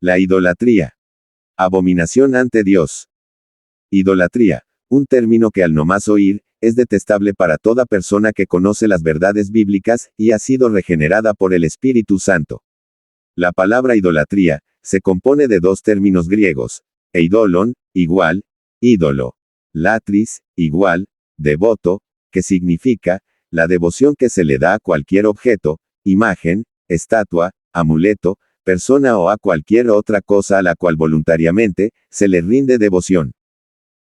La idolatría. Abominación ante Dios. Idolatría, un término que al nomás oír, es detestable para toda persona que conoce las verdades bíblicas, y ha sido regenerada por el Espíritu Santo. La palabra idolatría, se compone de dos términos griegos, eidolon, igual, ídolo, latris, igual, devoto, que significa, la devoción que se le da a cualquier objeto, imagen, estatua, amuleto, persona o a cualquier otra cosa a la cual voluntariamente, se le rinde devoción.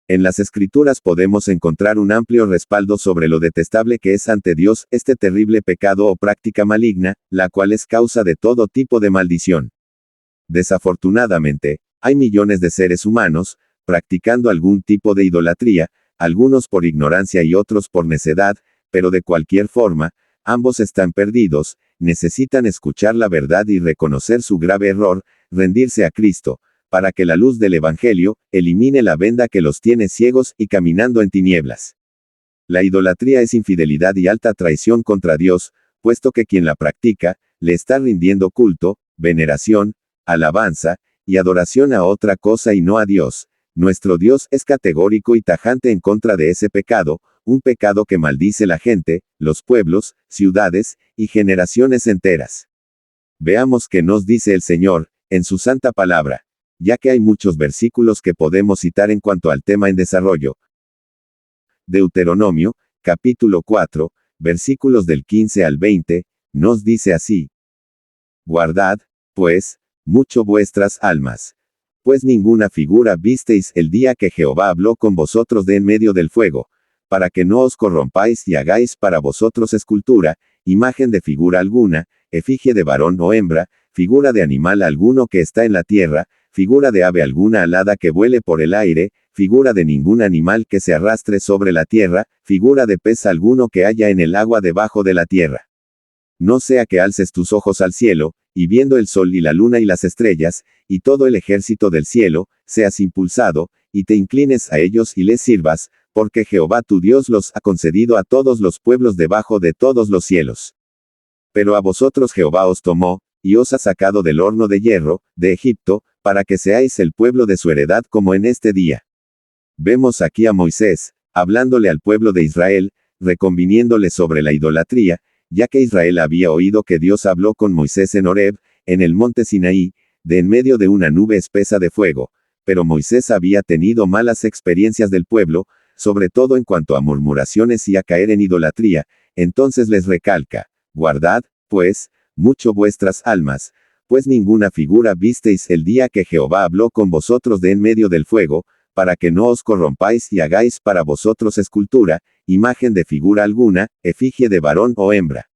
En las Escrituras podemos encontrar un amplio respaldo sobre lo detestable que es ante Dios este terrible pecado o práctica maligna, la cual es causa de todo tipo de maldición. Desafortunadamente, hay millones de seres humanos, practicando algún tipo de idolatría, algunos por ignorancia y otros por necedad, pero de cualquier forma, ambos están perdidos, necesitan escuchar la verdad y reconocer su grave error, rendirse a Cristo, para que la luz del Evangelio, elimine la venda que los tiene ciegos y caminando en tinieblas. La idolatría es infidelidad y alta traición contra Dios, puesto que quien la practica, le está rindiendo culto, veneración, alabanza, y adoración a otra cosa y no a Dios. Nuestro Dios es categórico y tajante en contra de ese pecado, un pecado que maldice la gente, los pueblos, ciudades, y generaciones enteras. Veamos qué nos dice el Señor, en su santa palabra, ya que hay muchos versículos que podemos citar en cuanto al tema en desarrollo. Deuteronomio, capítulo 4, versículos del 15 al 20, nos dice así: Guardad, pues, mucho vuestras almas. Pues ninguna figura visteis el día que Jehová habló con vosotros de en medio del fuego, para que no os corrompáis y hagáis para vosotros escultura, imagen de figura alguna, efigie de varón o hembra, figura de animal alguno que está en la tierra, figura de ave alguna alada que vuele por el aire, figura de ningún animal que se arrastre sobre la tierra, figura de pez alguno que haya en el agua debajo de la tierra. No sea que alces tus ojos al cielo, y viendo el sol y la luna y las estrellas, y todo el ejército del cielo, seas impulsado, y te inclines a ellos y les sirvas, porque Jehová tu Dios los ha concedido a todos los pueblos debajo de todos los cielos. Pero a vosotros Jehová os tomó, y os ha sacado del horno de hierro, de Egipto, para que seáis el pueblo de su heredad como en este día. Vemos aquí a Moisés, hablándole al pueblo de Israel, reconviniéndole sobre la idolatría, ya que Israel había oído que Dios habló con Moisés en Horeb, en el monte Sinaí, de en medio de una nube espesa de fuego, pero Moisés había tenido malas experiencias del pueblo, sobre todo en cuanto a murmuraciones y a caer en idolatría, entonces les recalca: Guardad, pues, mucho vuestras almas, pues ninguna figura visteis el día que Jehová habló con vosotros de en medio del fuego, para que no os corrompáis y hagáis para vosotros escultura, imagen de figura alguna, efigie de varón o hembra.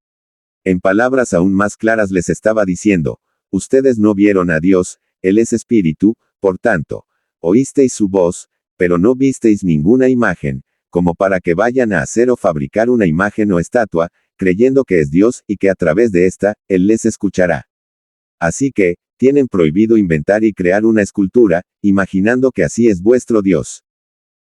En palabras aún más claras les estaba diciendo: ustedes no vieron a Dios, Él es espíritu, por tanto, oísteis su voz, pero no visteis ninguna imagen, como para que vayan a hacer o fabricar una imagen o estatua, creyendo que es Dios y que a través de esta, Él les escuchará. Así que, tienen prohibido inventar y crear una escultura, imaginando que así es vuestro Dios.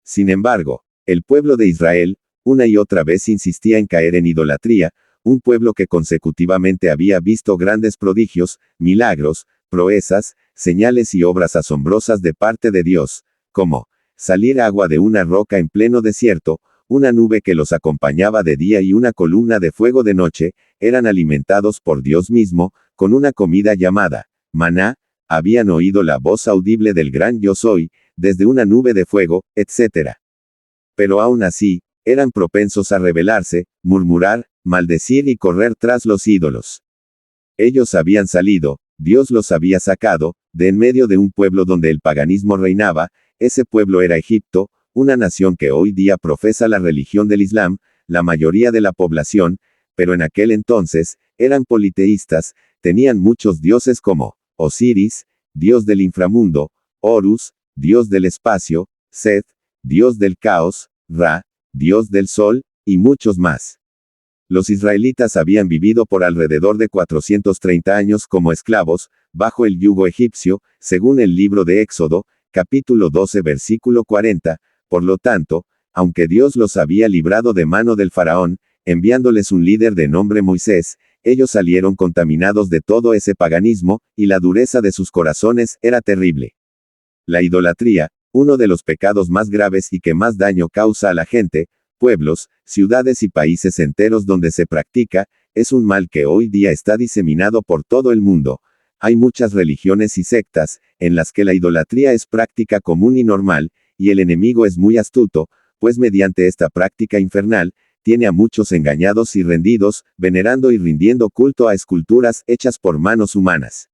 Sin embargo, el pueblo de Israel, una y otra vez insistía en caer en idolatría, un pueblo que consecutivamente había visto grandes prodigios, milagros, proezas, señales y obras asombrosas de parte de Dios, como salir agua de una roca en pleno desierto, una nube que los acompañaba de día y una columna de fuego de noche, eran alimentados por Dios mismo, con una comida llamada maná, habían oído la voz audible del gran Yo Soy, desde una nube de fuego, etc. Pero aún así, eran propensos a rebelarse, murmurar, maldecir y correr tras los ídolos. Ellos habían salido, Dios los había sacado, de en medio de un pueblo donde el paganismo reinaba, ese pueblo era Egipto, una nación que hoy día profesa la religión del Islam, la mayoría de la población, pero en aquel entonces, eran politeístas, tenían muchos dioses como Osiris, dios del inframundo, Horus, dios del espacio, Set, dios del caos, Ra, dios del sol, y muchos más. Los israelitas habían vivido por alrededor de 430 años como esclavos, bajo el yugo egipcio, según el libro de Éxodo, capítulo 12 versículo 40, por lo tanto, aunque Dios los había librado de mano del faraón, enviándoles un líder de nombre Moisés, ellos salieron contaminados de todo ese paganismo, y la dureza de sus corazones era terrible. La idolatría, uno de los pecados más graves y que más daño causa a la gente, pueblos, ciudades y países enteros donde se practica, es un mal que hoy día está diseminado por todo el mundo. Hay muchas religiones y sectas, en las que la idolatría es práctica común y normal, y el enemigo es muy astuto, pues mediante esta práctica infernal, tiene a muchos engañados y rendidos, venerando y rindiendo culto a esculturas hechas por manos humanas.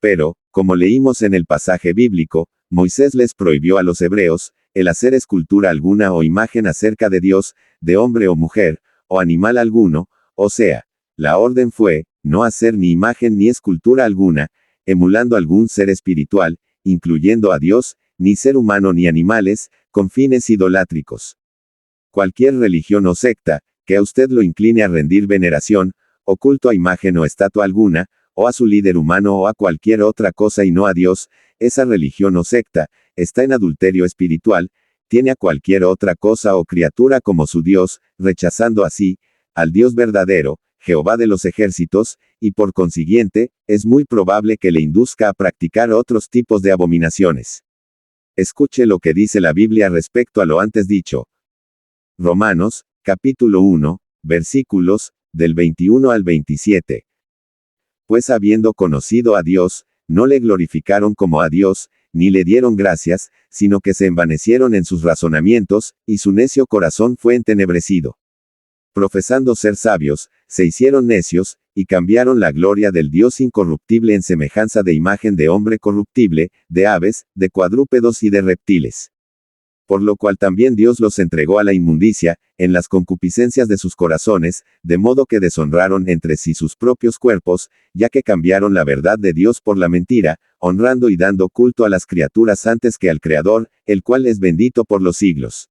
Pero, como leímos en el pasaje bíblico, Moisés les prohibió a los hebreos, el hacer escultura alguna o imagen acerca de Dios, de hombre o mujer, o animal alguno, o sea, la orden fue, no hacer ni imagen ni escultura alguna, emulando algún ser espiritual, incluyendo a Dios, ni ser humano ni animales, con fines idolátricos. Cualquier religión o secta, que a usted lo incline a rendir veneración, o culto a imagen o estatua alguna, o a su líder humano o a cualquier otra cosa y no a Dios, esa religión o secta, está en adulterio espiritual, tiene a cualquier otra cosa o criatura como su Dios, rechazando así, al Dios verdadero, Jehová de los ejércitos, y por consiguiente, es muy probable que le induzca a practicar otros tipos de abominaciones. Escuche lo que dice la Biblia respecto a lo antes dicho. Romanos, capítulo 1, versículos, del 21 al 27. Pues habiendo conocido a Dios, no le glorificaron como a Dios, ni le dieron gracias, sino que se envanecieron en sus razonamientos, y su necio corazón fue entenebrecido. Profesando ser sabios, se hicieron necios, y cambiaron la gloria del Dios incorruptible en semejanza de imagen de hombre corruptible, de aves, de cuadrúpedos y de reptiles. Por lo cual también Dios los entregó a la inmundicia, en las concupiscencias de sus corazones, de modo que deshonraron entre sí sus propios cuerpos, ya que cambiaron la verdad de Dios por la mentira, honrando y dando culto a las criaturas antes que al Creador, el cual es bendito por los siglos.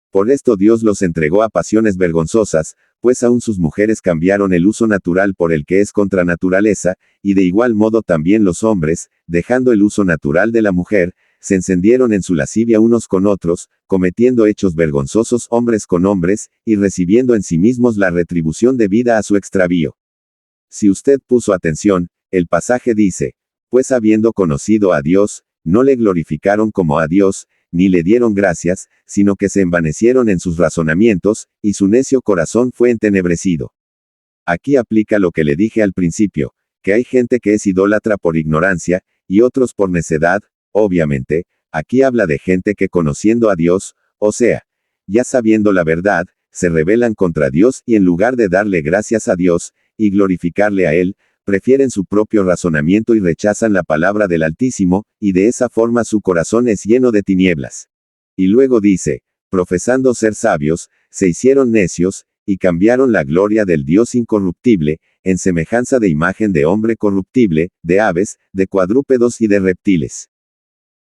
Por esto Dios los entregó a pasiones vergonzosas, pues aún sus mujeres cambiaron el uso natural por el que es contra naturaleza, y de igual modo también los hombres, dejando el uso natural de la mujer, se encendieron en su lascivia unos con otros, cometiendo hechos vergonzosos hombres con hombres, y recibiendo en sí mismos la retribución debida a su extravío. Si usted puso atención, el pasaje dice, pues habiendo conocido a Dios, no le glorificaron como a Dios, ni le dieron gracias, sino que se envanecieron en sus razonamientos, y su necio corazón fue entenebrecido. Aquí aplica lo que le dije al principio, que hay gente que es idólatra por ignorancia, y otros por necedad. Obviamente, aquí habla de gente que conociendo a Dios, o sea, ya sabiendo la verdad, se rebelan contra Dios y en lugar de darle gracias a Dios, y glorificarle a Él, prefieren su propio razonamiento y rechazan la palabra del Altísimo, y de esa forma su corazón es lleno de tinieblas. Y luego dice, profesando ser sabios, se hicieron necios, y cambiaron la gloria del Dios incorruptible, en semejanza de imagen de hombre corruptible, de aves, de cuadrúpedos y de reptiles.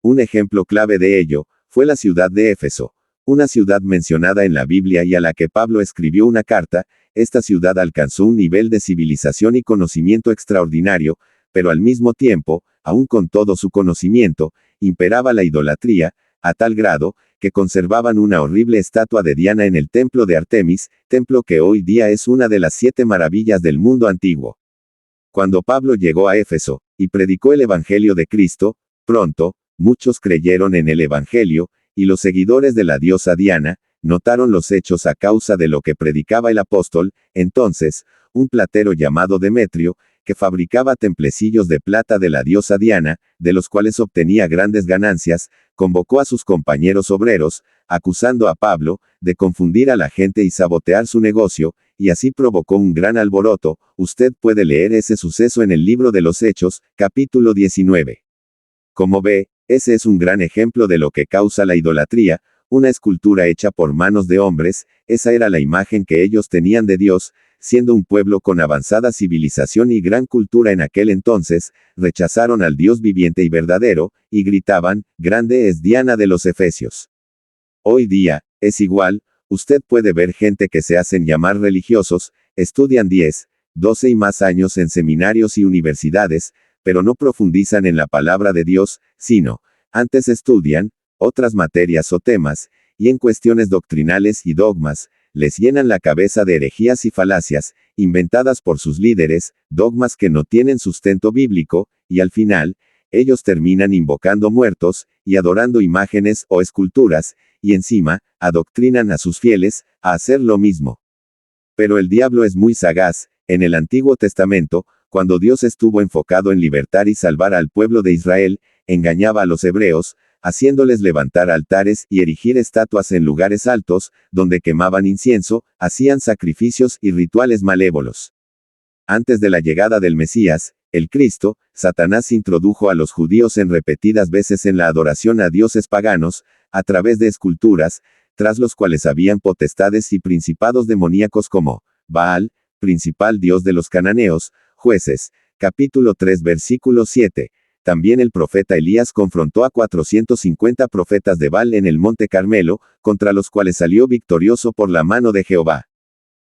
Un ejemplo clave de ello, fue la ciudad de Éfeso, una ciudad mencionada en la Biblia y a la que Pablo escribió una carta. Esta ciudad alcanzó un nivel de civilización y conocimiento extraordinario, pero al mismo tiempo, aun con todo su conocimiento, imperaba la idolatría, a tal grado, que conservaban una horrible estatua de Diana en el templo de Artemis, templo que hoy día es una de las 7 maravillas del mundo antiguo. Cuando Pablo llegó a Éfeso, y predicó el Evangelio de Cristo, pronto, muchos creyeron en el Evangelio, y los seguidores de la diosa Diana, notaron los hechos a causa de lo que predicaba el apóstol. Entonces, un platero llamado Demetrio, que fabricaba templecillos de plata de la diosa Diana, de los cuales obtenía grandes ganancias, convocó a sus compañeros obreros, acusando a Pablo, de confundir a la gente y sabotear su negocio, y así provocó un gran alboroto. Usted puede leer ese suceso en el libro de los Hechos, capítulo 19. Como ve, ese es un gran ejemplo de lo que causa la idolatría, una escultura hecha por manos de hombres. Esa era la imagen que ellos tenían de Dios, siendo un pueblo con avanzada civilización y gran cultura en aquel entonces, rechazaron al Dios viviente y verdadero, y gritaban, grande es Diana de los Efesios. Hoy día, es igual, usted puede ver gente que se hacen llamar religiosos, estudian 10, 12 y más años en seminarios y universidades, pero no profundizan en la palabra de Dios, sino, antes estudian, otras materias o temas, y en cuestiones doctrinales y dogmas, les llenan la cabeza de herejías y falacias, inventadas por sus líderes, dogmas que no tienen sustento bíblico, y al final, ellos terminan invocando muertos, y adorando imágenes o esculturas, y encima, adoctrinan a sus fieles, a hacer lo mismo. Pero el diablo es muy sagaz. En el Antiguo Testamento, cuando Dios estuvo enfocado en libertar y salvar al pueblo de Israel, engañaba a los hebreos, haciéndoles levantar altares y erigir estatuas en lugares altos, donde quemaban incienso, hacían sacrificios y rituales malévolos. Antes de la llegada del Mesías, el Cristo, Satanás introdujo a los judíos en repetidas veces en la adoración a dioses paganos, a través de esculturas, tras los cuales habían potestades y principados demoníacos como Baal, principal dios de los cananeos. Jueces, capítulo 3 versículo 7. También el profeta Elías confrontó a 450 profetas de Baal en el monte Carmelo, contra los cuales salió victorioso por la mano de Jehová.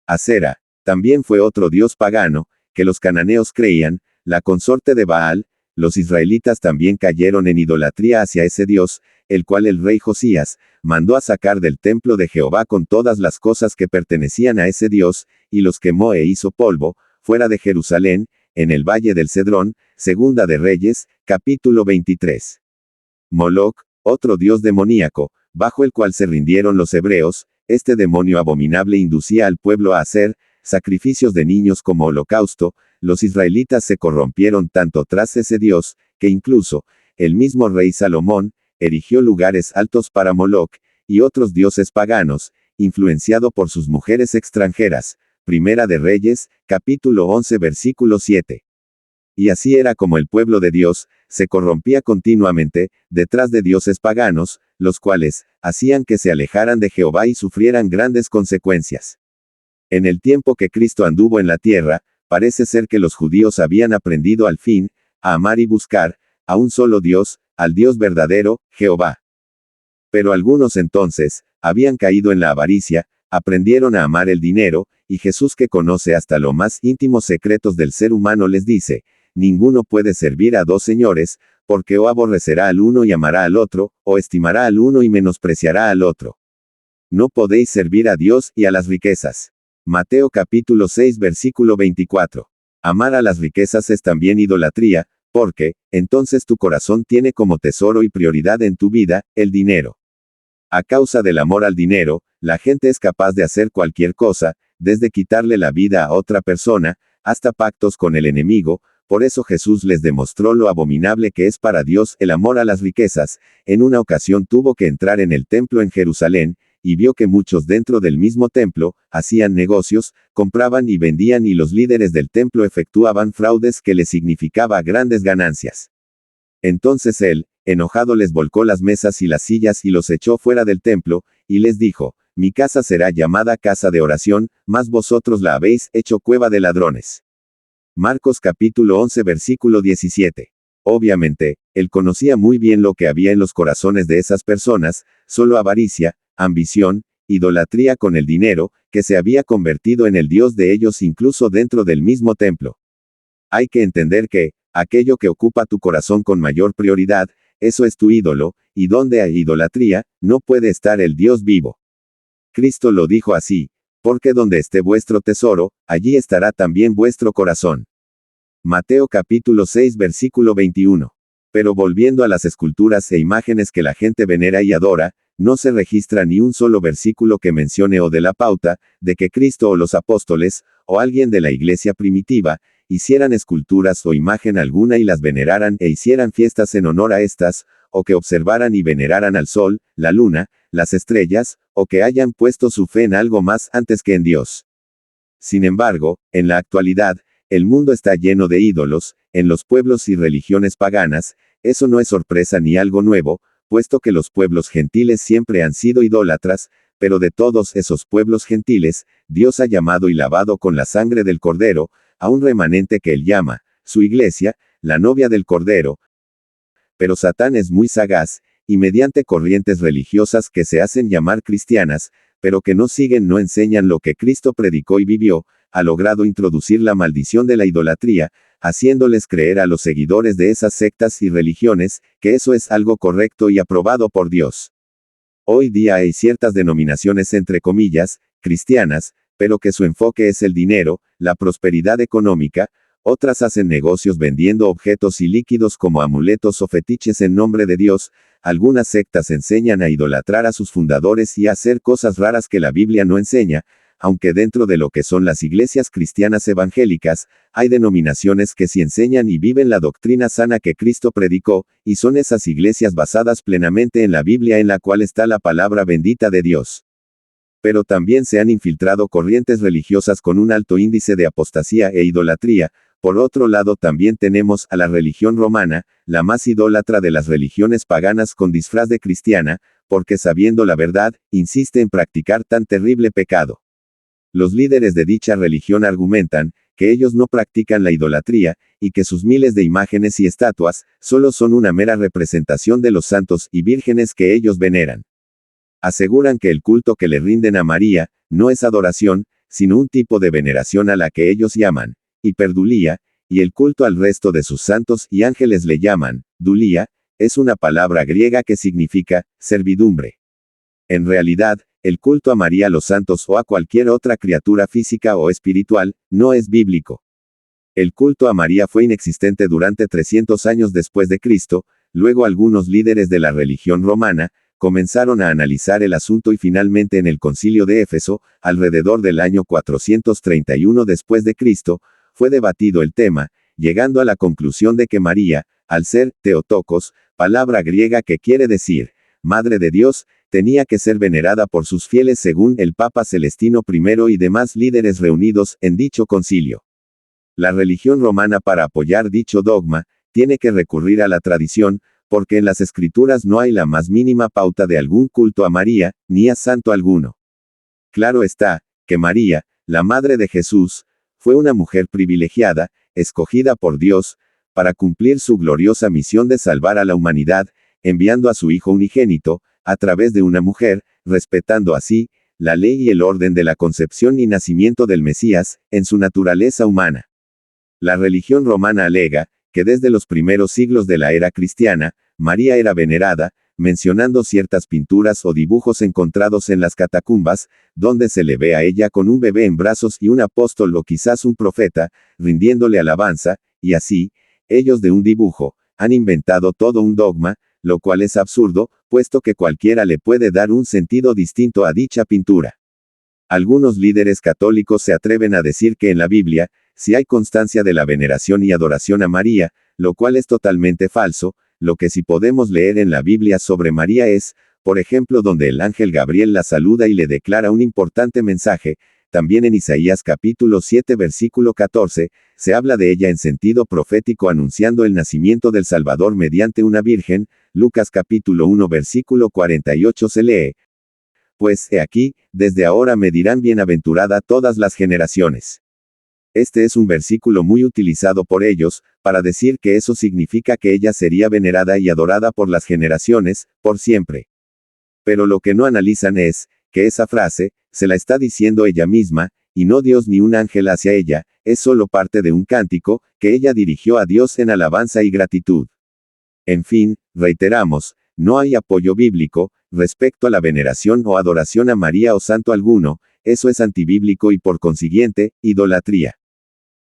Acera, también fue otro dios pagano, que los cananeos creían, la consorte de Baal. Los israelitas también cayeron en idolatría hacia ese dios, el cual el rey Josías mandó a sacar del templo de Jehová con todas las cosas que pertenecían a ese dios, y los quemó e hizo polvo, fuera de Jerusalén, en el valle del Cedrón. Segunda de Reyes, capítulo 23. Moloc, otro dios demoníaco, bajo el cual se rindieron los hebreos. Este demonio abominable inducía al pueblo a hacer sacrificios de niños como holocausto. Los israelitas se corrompieron tanto tras ese dios, que incluso, el mismo rey Salomón, erigió lugares altos para Moloc, y otros dioses paganos, influenciado por sus mujeres extranjeras. Primera de Reyes, capítulo 11 versículo 7. Y así era como el pueblo de Dios se corrompía continuamente, detrás de dioses paganos, los cuales hacían que se alejaran de Jehová y sufrieran grandes consecuencias. En el tiempo que Cristo anduvo en la tierra, parece ser que los judíos habían aprendido al fin a amar y buscar a un solo Dios, al Dios verdadero, Jehová. Pero algunos entonces habían caído en la avaricia, aprendieron a amar el dinero, y Jesús, que conoce hasta los más íntimos secretos del ser humano, les dice: ninguno puede servir a dos señores, porque o aborrecerá al uno y amará al otro, o estimará al uno y menospreciará al otro. No podéis servir a Dios y a las riquezas. Mateo capítulo 6 versículo 24. Amar a las riquezas es también idolatría, porque, entonces tu corazón tiene como tesoro y prioridad en tu vida, el dinero. A causa del amor al dinero, la gente es capaz de hacer cualquier cosa, desde quitarle la vida a otra persona, hasta pactos con el enemigo. Por eso Jesús les demostró lo abominable que es para Dios el amor a las riquezas. En una ocasión tuvo que entrar en el templo en Jerusalén, y vio que muchos dentro del mismo templo hacían negocios, compraban y vendían, y los líderes del templo efectuaban fraudes que le significaba grandes ganancias. Entonces él, enojado, les volcó las mesas y las sillas y los echó fuera del templo, y les dijo: mi casa será llamada casa de oración, mas vosotros la habéis hecho cueva de ladrones. Marcos capítulo 11 versículo 17. Obviamente, él conocía muy bien lo que había en los corazones de esas personas: solo avaricia, ambición, idolatría con el dinero, que se había convertido en el Dios de ellos incluso dentro del mismo templo. Hay que entender que, aquello que ocupa tu corazón con mayor prioridad, eso es tu ídolo, y donde hay idolatría, no puede estar el Dios vivo. Cristo lo dijo así: porque donde esté vuestro tesoro, allí estará también vuestro corazón. Mateo capítulo 6 versículo 21. Pero volviendo a las esculturas e imágenes que la gente venera y adora, no se registra ni un solo versículo que mencione o de la pauta de que Cristo o los apóstoles, o alguien de la iglesia primitiva, hicieran esculturas o imagen alguna y las veneraran e hicieran fiestas en honor a estas, o que observaran y veneraran al sol, la luna, las estrellas, o que hayan puesto su fe en algo más antes que en Dios. Sin embargo, en la actualidad, el mundo está lleno de ídolos, en los pueblos y religiones paganas. Eso no es sorpresa ni algo nuevo, puesto que los pueblos gentiles siempre han sido idólatras, pero de todos esos pueblos gentiles, Dios ha llamado y lavado con la sangre del Cordero, a un remanente que él llama su iglesia, la novia del Cordero. Pero Satán es muy sagaz, y mediante corrientes religiosas que se hacen llamar cristianas, pero que no siguen, no enseñan lo que Cristo predicó y vivió, ha logrado introducir la maldición de la idolatría, haciéndoles creer a los seguidores de esas sectas y religiones, que eso es algo correcto y aprobado por Dios. Hoy día hay ciertas denominaciones, entre comillas, cristianas, pero que su enfoque es el dinero, la prosperidad económica. Otras hacen negocios vendiendo objetos y líquidos como amuletos o fetiches en nombre de Dios. Algunas sectas enseñan a idolatrar a sus fundadores y a hacer cosas raras que la Biblia no enseña, aunque dentro de lo que son las iglesias cristianas evangélicas, hay denominaciones que sí enseñan y viven la doctrina sana que Cristo predicó, y son esas iglesias basadas plenamente en la Biblia en la cual está la palabra bendita de Dios. Pero también se han infiltrado corrientes religiosas con un alto índice de apostasía e idolatría. Por otro lado también tenemos a la religión romana, la más idólatra de las religiones paganas con disfraz de cristiana, porque sabiendo la verdad, insiste en practicar tan terrible pecado. Los líderes de dicha religión argumentan, que ellos no practican la idolatría, y que sus miles de imágenes y estatuas, solo son una mera representación de los santos y vírgenes que ellos veneran. Aseguran que el culto que le rinden a María, no es adoración, sino un tipo de veneración a la que ellos llaman hiperdulía, y el culto al resto de sus santos y ángeles le llaman dulía, es una palabra griega que significa servidumbre. En realidad, el culto a María, a los santos o a cualquier otra criatura física o espiritual, no es bíblico. El culto a María fue inexistente durante 300 años después de Cristo. Luego algunos líderes de la religión romana comenzaron a analizar el asunto y finalmente en el Concilio de Éfeso, alrededor del año 431 después de Cristo, fue debatido el tema, llegando a la conclusión de que María, al ser Theotokos, palabra griega que quiere decir Madre de Dios, tenía que ser venerada por sus fieles según el Papa Celestino I y demás líderes reunidos en dicho concilio. La religión romana, para apoyar dicho dogma, tiene que recurrir a la tradición, porque en las escrituras no hay la más mínima pauta de algún culto a María, ni a santo alguno. Claro está, que María, la madre de Jesús, fue una mujer privilegiada, escogida por Dios, para cumplir su gloriosa misión de salvar a la humanidad, enviando a su Hijo unigénito, a través de una mujer, respetando así, la ley y el orden de la concepción y nacimiento del Mesías, en su naturaleza humana. La religión romana alega, que desde los primeros siglos de la era cristiana, María era venerada, mencionando ciertas pinturas o dibujos encontrados en las catacumbas, donde se le ve a ella con un bebé en brazos y un apóstol o quizás un profeta, rindiéndole alabanza, y así, ellos de un dibujo, han inventado todo un dogma, lo cual es absurdo, puesto que cualquiera le puede dar un sentido distinto a dicha pintura. Algunos líderes católicos se atreven a decir que en la Biblia, sí hay constancia de la veneración y adoración a María, lo cual es totalmente falso. Lo que sí podemos leer en la Biblia sobre María es, por ejemplo, donde el ángel Gabriel la saluda y le declara un importante mensaje. También en Isaías capítulo 7 versículo 14, se habla de ella en sentido profético anunciando el nacimiento del Salvador mediante una virgen. Lucas capítulo 1 versículo 48 se lee: Pues he aquí, desde ahora me dirán bienaventurada todas las generaciones. Este es un versículo muy utilizado por ellos, para decir que eso significa que ella sería venerada y adorada por las generaciones, por siempre. Pero lo que no analizan es, que esa frase, se la está diciendo ella misma, y no Dios ni un ángel hacia ella, es solo parte de un cántico, que ella dirigió a Dios en alabanza y gratitud. En fin, reiteramos, no hay apoyo bíblico, respecto a la veneración o adoración a María o santo alguno, eso es antibíblico y por consiguiente, idolatría.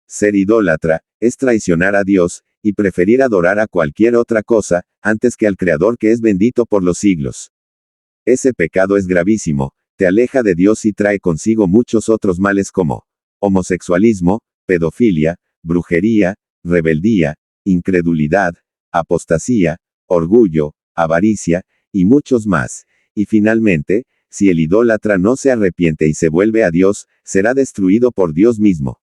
Ser idólatra, es traicionar a Dios, y preferir adorar a cualquier otra cosa, antes que al Creador que es bendito por los siglos. Ese pecado es gravísimo, te aleja de Dios y trae consigo muchos otros males como homosexualismo, pedofilia, brujería, rebeldía, incredulidad, apostasía, orgullo, avaricia, y muchos más. Y finalmente, si el idólatra no se arrepiente y se vuelve a Dios, será destruido por Dios mismo.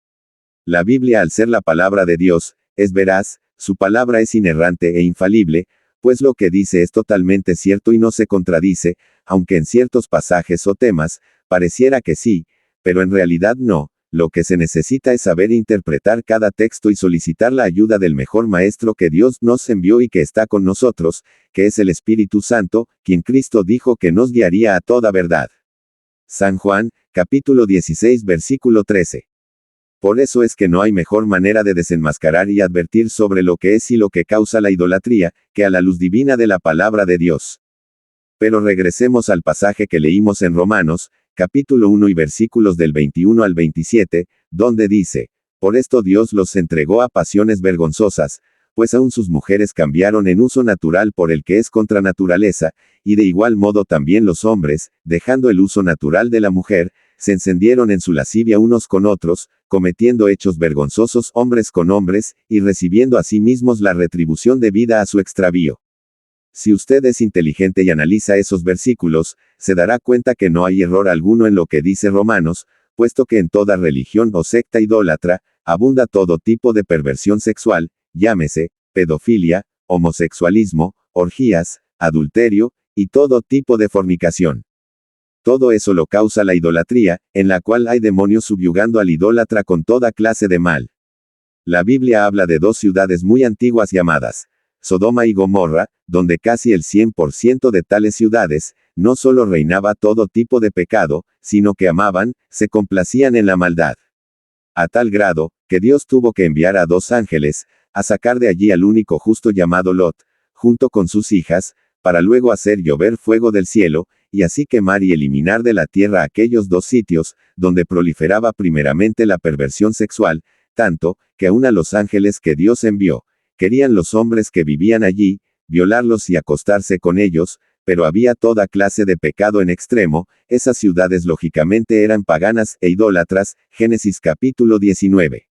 La Biblia, al ser la palabra de Dios, es veraz, su palabra es inerrante e infalible, pues lo que dice es totalmente cierto y no se contradice, aunque en ciertos pasajes o temas, pareciera que sí, pero en realidad no. Lo que se necesita es saber interpretar cada texto y solicitar la ayuda del mejor maestro que Dios nos envió y que está con nosotros, que es el Espíritu Santo, quien Cristo dijo que nos guiaría a toda verdad. San Juan, capítulo 16 versículo 13. Por eso es que no hay mejor manera de desenmascarar y advertir sobre lo que es y lo que causa la idolatría, que a la luz divina de la palabra de Dios. Pero regresemos al pasaje que leímos en Romanos, capítulo 1 y versículos del 21 al 27, donde dice, por esto Dios los entregó a pasiones vergonzosas, pues aún sus mujeres cambiaron en uso natural por el que es contra naturaleza, y de igual modo también los hombres, dejando el uso natural de la mujer, se encendieron en su lascivia unos con otros, cometiendo hechos vergonzosos hombres con hombres, y recibiendo a sí mismos la retribución debida a su extravío. Si usted es inteligente y analiza esos versículos, se dará cuenta que no hay error alguno en lo que dice Romanos, puesto que en toda religión o secta idólatra, abunda todo tipo de perversión sexual, llámese, pedofilia, homosexualismo, orgías, adulterio, y todo tipo de fornicación. Todo eso lo causa la idolatría, en la cual hay demonios subyugando al idólatra con toda clase de mal. La Biblia habla de dos ciudades muy antiguas llamadas Sodoma y Gomorra, donde casi el 100% de tales ciudades, no solo reinaba todo tipo de pecado, sino que amaban, se complacían en la maldad. A tal grado, que Dios tuvo que enviar a 2 ángeles, a sacar de allí al único justo llamado Lot, junto con sus hijas, para luego hacer llover fuego del cielo, y así quemar y eliminar de la tierra aquellos 2 sitios, donde proliferaba primeramente la perversión sexual, tanto, que aún a los ángeles que Dios envió, querían los hombres que vivían allí, violarlos y acostarse con ellos, pero había toda clase de pecado en extremo, esas ciudades lógicamente eran paganas e idólatras, Génesis capítulo 19.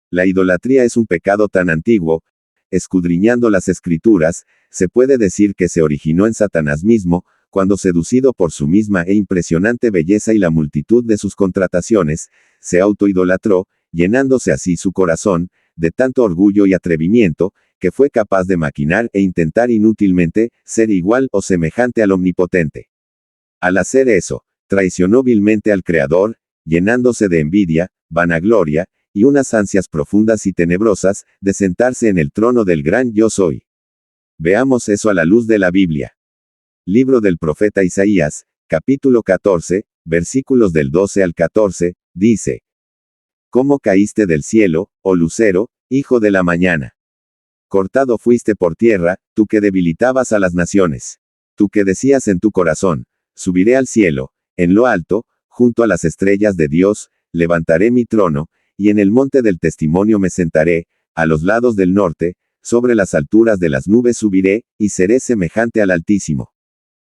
La idolatría es un pecado tan antiguo, escudriñando las escrituras, se puede decir que se originó en Satanás mismo, cuando seducido por su misma e impresionante belleza y la multitud de sus contrataciones, se autoidolatró, llenándose así su corazón, de tanto orgullo y atrevimiento, que fue capaz de maquinar e intentar inútilmente, ser igual o semejante al Omnipotente. Al hacer eso, traicionó vilmente al Creador, llenándose de envidia, vanagloria, y unas ansias profundas y tenebrosas, de sentarse en el trono del gran Yo Soy. Veamos eso a la luz de la Biblia. Libro del profeta Isaías, capítulo 14, versículos del 12 al 14, dice: ¿Cómo caíste del cielo, oh lucero, hijo de la mañana? Cortado fuiste por tierra, tú que debilitabas a las naciones. Tú que decías en tu corazón, subiré al cielo, en lo alto, junto a las estrellas de Dios, levantaré mi trono, y en el monte del testimonio me sentaré, a los lados del norte, sobre las alturas de las nubes subiré, y seré semejante al Altísimo.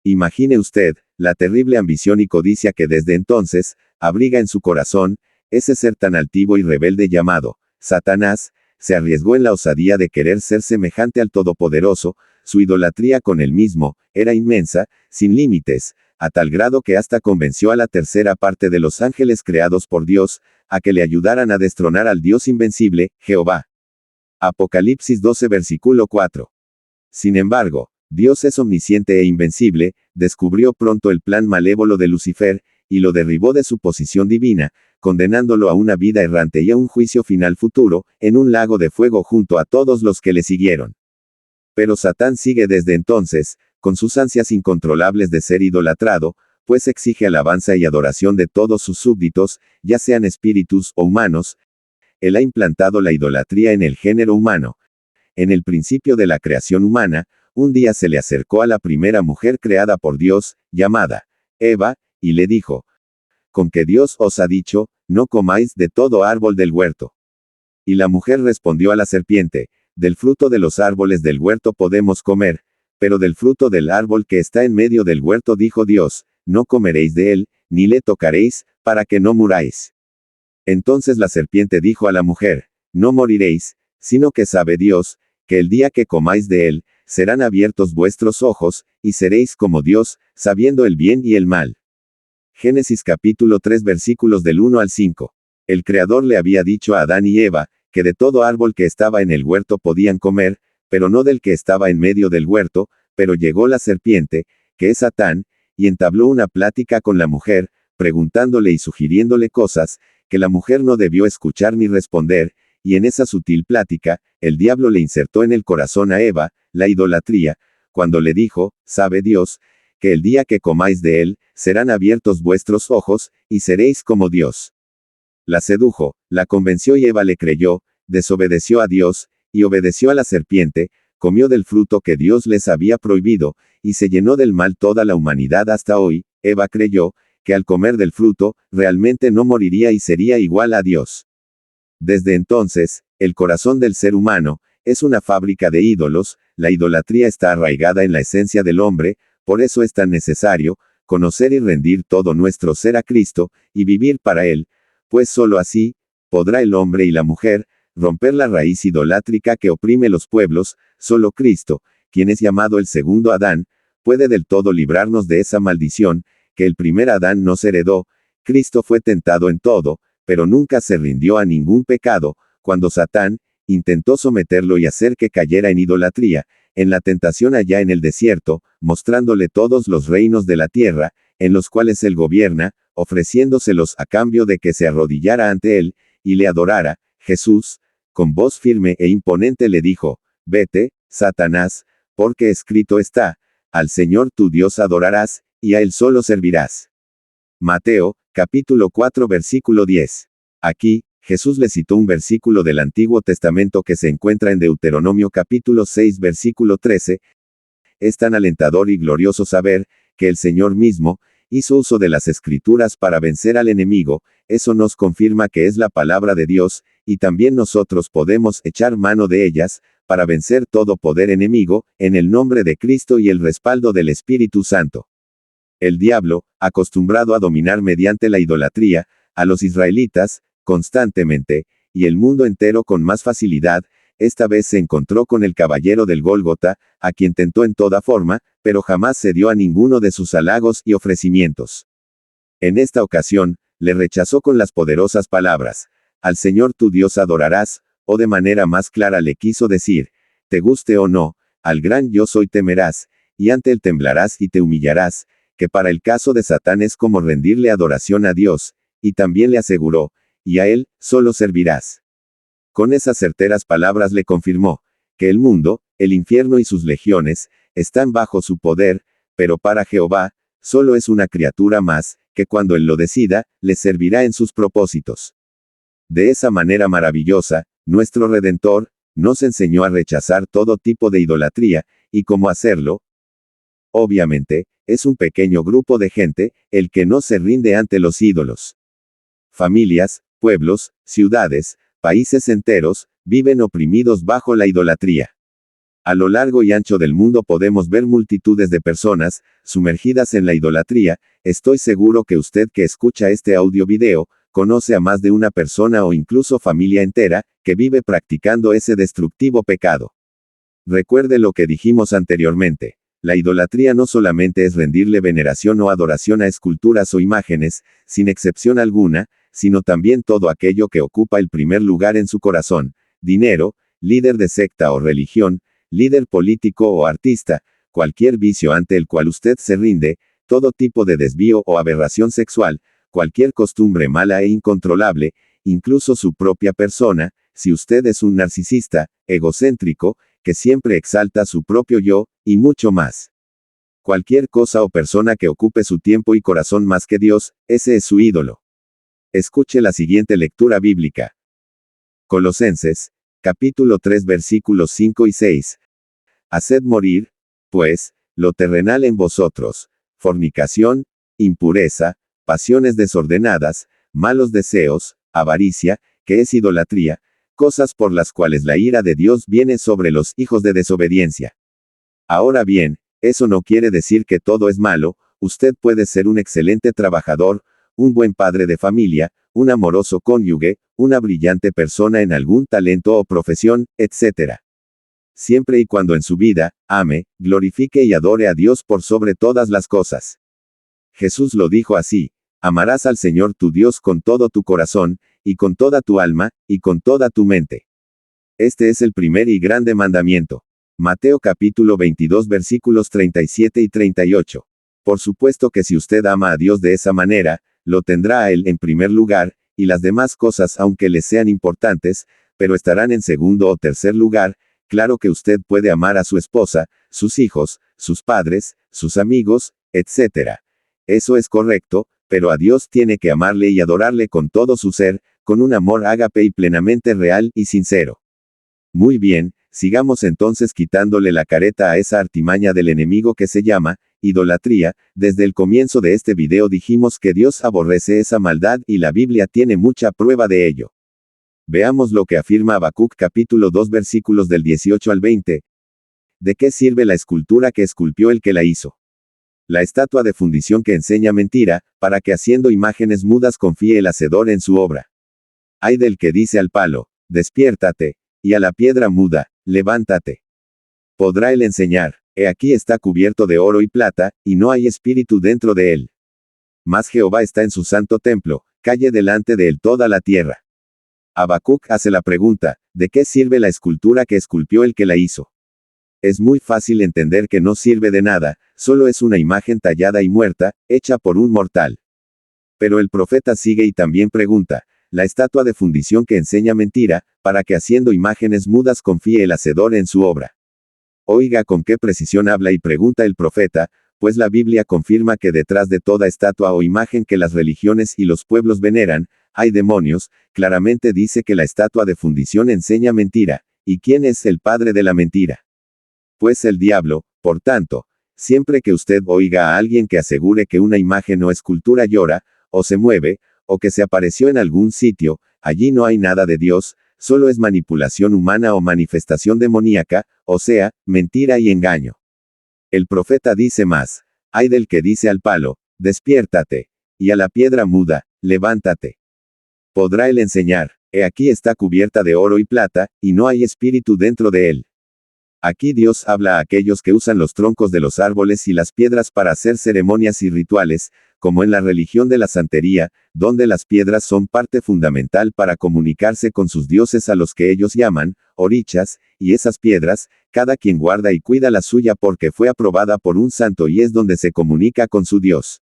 Imagine usted, la terrible ambición y codicia que desde entonces, abriga en su corazón, ese ser tan altivo y rebelde llamado Satanás, se arriesgó en la osadía de querer ser semejante al Todopoderoso, su idolatría con él mismo, era inmensa, sin límites, a tal grado que hasta convenció a la tercera parte de los ángeles creados por Dios, a que le ayudaran a destronar al Dios invencible, Jehová. Apocalipsis 12 versículo 4. Sin embargo, Dios es omnisciente e invencible, descubrió pronto el plan malévolo de Lucifer, y lo derribó de su posición divina, condenándolo a una vida errante y a un juicio final futuro, en un lago de fuego junto a todos los que le siguieron. Pero Satán sigue desde entonces, con sus ansias incontrolables de ser idolatrado, pues exige alabanza y adoración de todos sus súbditos, ya sean espíritus o humanos. Él ha implantado la idolatría en el género humano. En el principio de la creación humana, un día se le acercó a la primera mujer creada por Dios, llamada Eva, y le dijo: ¿Con qué Dios os ha dicho, no comáis de todo árbol del huerto? Y la mujer respondió a la serpiente: del fruto de los árboles del huerto podemos comer, pero del fruto del árbol que está en medio del huerto dijo Dios, no comeréis de él, ni le tocaréis, para que no muráis. Entonces la serpiente dijo a la mujer: no moriréis, sino que sabe Dios, que el día que comáis de él, serán abiertos vuestros ojos, y seréis como Dios, sabiendo el bien y el mal. Génesis capítulo 3 versículos del 1 al 5. El Creador le había dicho a Adán y Eva, que de todo árbol que estaba en el huerto podían comer, pero no del que estaba en medio del huerto, pero llegó la serpiente, que es Satán, y entabló una plática con la mujer, preguntándole y sugiriéndole cosas, que la mujer no debió escuchar ni responder, y en esa sutil plática, el diablo le insertó en el corazón a Eva, la idolatría, cuando le dijo: sabe Dios, que el día que comáis de él, serán abiertos vuestros ojos, y seréis como Dios. La sedujo, la convenció y Eva le creyó, desobedeció a Dios, y obedeció a la serpiente, comió del fruto que Dios les había prohibido, y se llenó del mal toda la humanidad hasta hoy. Eva creyó, que al comer del fruto, realmente no moriría y sería igual a Dios. Desde entonces, el corazón del ser humano, es una fábrica de ídolos, la idolatría está arraigada en la esencia del hombre, por eso es tan necesario, conocer y rendir todo nuestro ser a Cristo, y vivir para Él, pues sólo así, podrá el hombre y la mujer, romper la raíz idolátrica que oprime los pueblos, solo Cristo, quien es llamado el segundo Adán, puede del todo librarnos de esa maldición, que el primer Adán nos heredó. Cristo fue tentado en todo, pero nunca se rindió a ningún pecado. Cuando Satán intentó someterlo y hacer que cayera en idolatría, en la tentación allá en el desierto, mostrándole todos los reinos de la tierra, en los cuales él gobierna, ofreciéndoselos a cambio de que se arrodillara ante él, y le adorara, Jesús, con voz firme e imponente le dijo: Vete, Satanás, porque escrito está, al Señor tu Dios adorarás, y a Él solo servirás. Mateo, capítulo 4 versículo 10. Aquí, Jesús le citó un versículo del Antiguo Testamento que se encuentra en Deuteronomio capítulo 6 versículo 13. Es tan alentador y glorioso saber, que el Señor mismo, hizo uso de las Escrituras para vencer al enemigo. Eso nos confirma que es la palabra de Dios, y también nosotros podemos echar mano de ellas, para vencer todo poder enemigo, en el nombre de Cristo y el respaldo del Espíritu Santo. El diablo, acostumbrado a dominar mediante la idolatría, a los israelitas, constantemente, y el mundo entero con más facilidad, esta vez se encontró con el caballero del Gólgota, a quien tentó en toda forma, pero jamás cedió a ninguno de sus halagos y ofrecimientos. En esta ocasión, le rechazó con las poderosas palabras: al Señor tu Dios adorarás, o de manera más clara le quiso decir: te guste o no, al gran yo soy temerás, y ante él temblarás y te humillarás, que para el caso de Satán es como rendirle adoración a Dios, y también le aseguró: y a él solo servirás. Con esas certeras palabras le confirmó, que el mundo, el infierno y sus legiones, están bajo su poder, pero para Jehová, solo es una criatura más, que cuando él lo decida, le servirá en sus propósitos. De esa manera maravillosa, nuestro Redentor, nos enseñó a rechazar todo tipo de idolatría, y cómo hacerlo. Obviamente, es un pequeño grupo de gente, el que no se rinde ante los ídolos. Familias, pueblos, ciudades, países enteros, viven oprimidos bajo la idolatría. A lo largo y ancho del mundo podemos ver multitudes de personas, sumergidas en la idolatría. Estoy seguro que usted que escucha este audio video, conoce a más de una persona o incluso familia entera, que vive practicando ese destructivo pecado. Recuerde lo que dijimos anteriormente. La idolatría no solamente es rendirle veneración o adoración a esculturas o imágenes, sin excepción alguna, sino también todo aquello que ocupa el primer lugar en su corazón: dinero, líder de secta o religión, líder político o artista, cualquier vicio ante el cual usted se rinde, todo tipo de desvío o aberración sexual, cualquier costumbre mala e incontrolable, incluso su propia persona, si usted es un narcisista, egocéntrico, que siempre exalta su propio yo, y mucho más. Cualquier cosa o persona que ocupe su tiempo y corazón más que Dios, ese es su ídolo. Escuche la siguiente lectura bíblica. Colosenses, capítulo 3 versículos 5 y 6. Haced morir, pues, lo terrenal en vosotros: fornicación, impureza, pasiones desordenadas, malos deseos, avaricia, que es idolatría, cosas por las cuales la ira de Dios viene sobre los hijos de desobediencia. Ahora bien, eso no quiere decir que todo es malo. Usted puede ser un excelente trabajador, un buen padre de familia, un amoroso cónyuge, una brillante persona en algún talento o profesión, etc. Siempre y cuando en su vida, ame, glorifique y adore a Dios por sobre todas las cosas. Jesús lo dijo así: amarás al Señor tu Dios con todo tu corazón, y con toda tu alma, y con toda tu mente. Este es el primer y grande mandamiento. Mateo capítulo 22 versículos 37 y 38. Por supuesto que si usted ama a Dios de esa manera, lo tendrá a Él en primer lugar, y las demás cosas, aunque les sean importantes, pero estarán en segundo o tercer lugar. Claro que usted puede amar a su esposa, sus hijos, sus padres, sus amigos, etc. Eso es correcto, pero a Dios tiene que amarle y adorarle con todo su ser, con un amor ágape y plenamente real y sincero. Muy bien, sigamos entonces quitándole la careta a esa artimaña del enemigo que se llama idolatría. Desde el comienzo de este video dijimos que Dios aborrece esa maldad y la Biblia tiene mucha prueba de ello. Veamos lo que afirma Habacuc capítulo 2 versículos del 18 al 20. ¿De qué sirve la escultura que esculpió el que la hizo? La estatua de fundición que enseña mentira, para que haciendo imágenes mudas confíe el hacedor en su obra. Ay del que dice al palo, despiértate, y a la piedra muda, levántate. ¿Podrá él enseñar? He aquí está cubierto de oro y plata, y no hay espíritu dentro de él. Mas Jehová está en su santo templo, calle delante de él toda la tierra. Habacuc hace la pregunta, ¿de qué sirve la escultura que esculpió el que la hizo? Es muy fácil entender que no sirve de nada, solo es una imagen tallada y muerta, hecha por un mortal. Pero el profeta sigue y también pregunta, la estatua de fundición que enseña mentira, para que haciendo imágenes mudas confíe el hacedor en su obra. Oiga con qué precisión habla y pregunta el profeta, pues la Biblia confirma que detrás de toda estatua o imagen que las religiones y los pueblos veneran, hay demonios. Claramente dice que la estatua de fundición enseña mentira. ¿Y quién es el padre de la mentira? Pues el diablo. Por tanto, siempre que usted oiga a alguien que asegure que una imagen o escultura llora, o se mueve, o que se apareció en algún sitio, allí no hay nada de Dios, solo es manipulación humana o manifestación demoníaca, o sea, mentira y engaño. El profeta dice más, ay del que dice al palo, despiértate, y a la piedra muda, levántate. ¿Podrá él enseñar? He aquí está cubierta de oro y plata, y no hay espíritu dentro de él. Aquí Dios habla a aquellos que usan los troncos de los árboles y las piedras para hacer ceremonias y rituales, como en la religión de la santería, donde las piedras son parte fundamental para comunicarse con sus dioses a los que ellos llaman orichas, y esas piedras, cada quien guarda y cuida la suya porque fue aprobada por un santo y es donde se comunica con su Dios.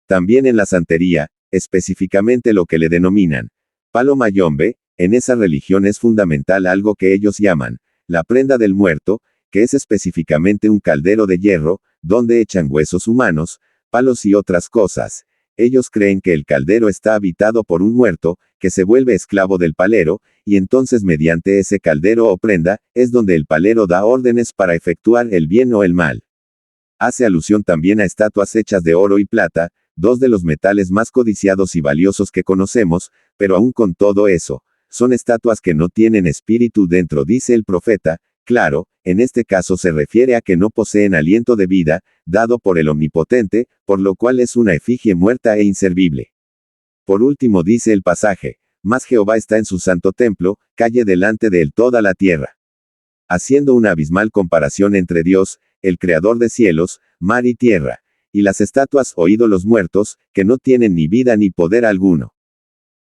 También en la santería, específicamente lo que le denominan palo mayombe, en esa religión es fundamental algo que ellos llaman la prenda del muerto, que es específicamente un caldero de hierro, donde echan huesos humanos, palos y otras cosas. Ellos creen que el caldero está habitado por un muerto, que se vuelve esclavo del palero, y entonces mediante ese caldero o prenda, es donde el palero da órdenes para efectuar el bien o el mal. Hace alusión también a estatuas hechas de oro y plata, dos de los metales más codiciados y valiosos que conocemos, pero aún con todo eso, son estatuas que no tienen espíritu dentro, dice el profeta. Claro, en este caso se refiere a que no poseen aliento de vida, dado por el Omnipotente, por lo cual es una efigie muerta e inservible. Por último dice el pasaje, mas Jehová está en su santo templo, calle delante de él toda la tierra. Haciendo una abismal comparación entre Dios, el creador de cielos, mar y tierra, y las estatuas o ídolos muertos, que no tienen ni vida ni poder alguno.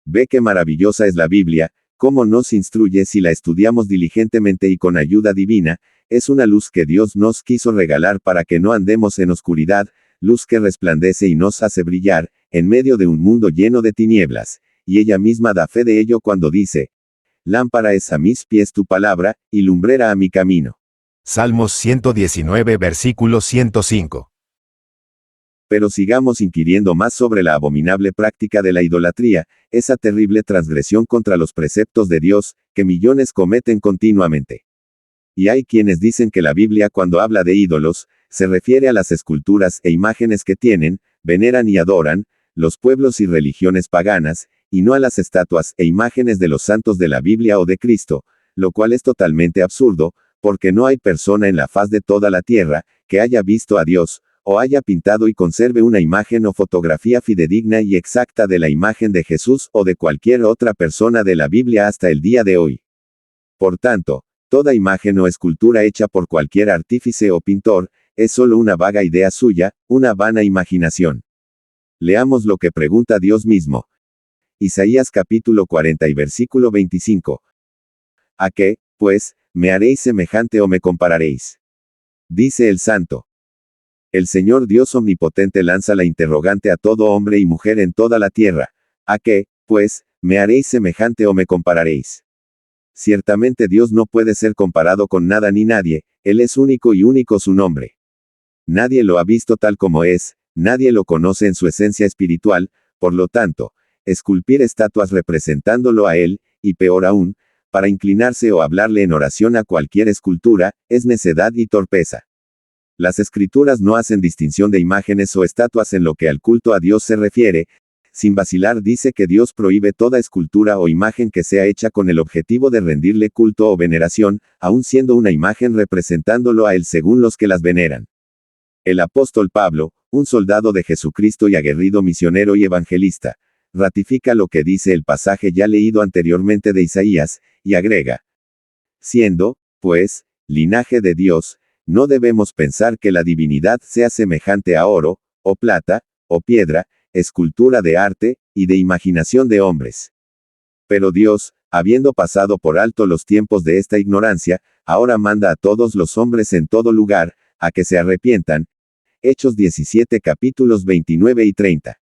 Ve qué maravillosa es la Biblia, cómo nos instruye si la estudiamos diligentemente y con ayuda divina. Es una luz que Dios nos quiso regalar para que no andemos en oscuridad, luz que resplandece y nos hace brillar, en medio de un mundo lleno de tinieblas, y ella misma da fe de ello cuando dice, lámpara es a mis pies tu palabra, y lumbrera a mi camino. Salmos 119 versículo 105. Pero sigamos inquiriendo más sobre la abominable práctica de la idolatría, esa terrible transgresión contra los preceptos de Dios, que millones cometen continuamente. Y hay quienes dicen que la Biblia cuando habla de ídolos, se refiere a las esculturas e imágenes que tienen, veneran y adoran, los pueblos y religiones paganas, y no a las estatuas e imágenes de los santos de la Biblia o de Cristo, lo cual es totalmente absurdo, porque no hay persona en la faz de toda la tierra, que haya visto a Dios, o haya pintado y conserve una imagen o fotografía fidedigna y exacta de la imagen de Jesús o de cualquier otra persona de la Biblia hasta el día de hoy. Por tanto, toda imagen o escultura hecha por cualquier artífice o pintor, es solo una vaga idea suya, una vana imaginación. Leamos lo que pregunta Dios mismo. Isaías capítulo 40 y versículo 25. ¿A qué, pues, me haréis semejante o me compararéis? Dice el Santo. El Señor Dios Omnipotente lanza la interrogante a todo hombre y mujer en toda la tierra. ¿A qué, pues, me haréis semejante o me compararéis? Ciertamente Dios no puede ser comparado con nada ni nadie, Él es único y único su nombre. Nadie lo ha visto tal como es, nadie lo conoce en su esencia espiritual, por lo tanto, esculpir estatuas representándolo a Él, y peor aún, para inclinarse o hablarle en oración a cualquier escultura, es necedad y torpeza. Las escrituras no hacen distinción de imágenes o estatuas en lo que al culto a Dios se refiere. Sin vacilar dice que Dios prohíbe toda escultura o imagen que sea hecha con el objetivo de rendirle culto o veneración, aun siendo una imagen representándolo a Él según los que las veneran. El apóstol Pablo, un soldado de Jesucristo y aguerrido misionero y evangelista, ratifica lo que dice el pasaje ya leído anteriormente de Isaías, y agrega: siendo, pues, linaje de Dios, no debemos pensar que la divinidad sea semejante a oro, o plata, o piedra, escultura de arte, y de imaginación de hombres. Pero Dios, habiendo pasado por alto los tiempos de esta ignorancia, ahora manda a todos los hombres en todo lugar, a que se arrepientan. Hechos 17 capítulos 29 y 30.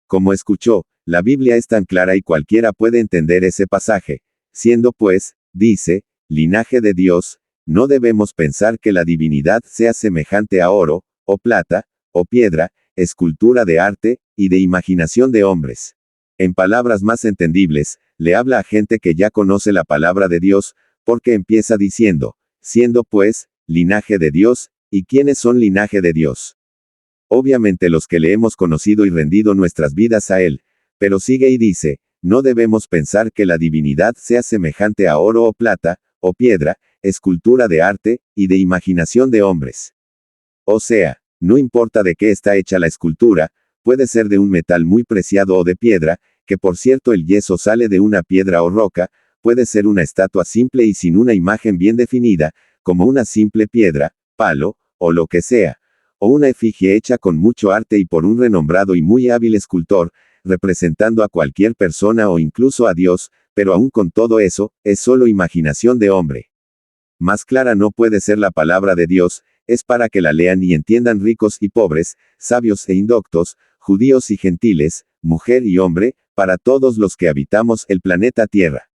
Como escuchó, la Biblia es tan clara y cualquiera puede entender ese pasaje. Siendo pues, dice, linaje de Dios, no debemos pensar que la divinidad sea semejante a oro, o plata, o piedra, escultura de arte, y de imaginación de hombres. En palabras más entendibles, le habla a gente que ya conoce la palabra de Dios, porque empieza diciendo, siendo pues, linaje de Dios, ¿y quiénes son linaje de Dios? Obviamente los que le hemos conocido y rendido nuestras vidas a Él, pero sigue y dice, no debemos pensar que la divinidad sea semejante a oro o plata, o piedra, escultura de arte, y de imaginación de hombres. O sea, no importa de qué está hecha la escultura, puede ser de un metal muy preciado o de piedra, que por cierto el yeso sale de una piedra o roca, puede ser una estatua simple y sin una imagen bien definida, como una simple piedra, palo, o lo que sea, o una efigie hecha con mucho arte y por un renombrado y muy hábil escultor, representando a cualquier persona o incluso a Dios, pero aún con todo eso, es solo imaginación de hombre. Más clara no puede ser la palabra de Dios, es para que la lean y entiendan ricos y pobres, sabios e indoctos, judíos y gentiles, mujer y hombre, para todos los que habitamos el planeta Tierra.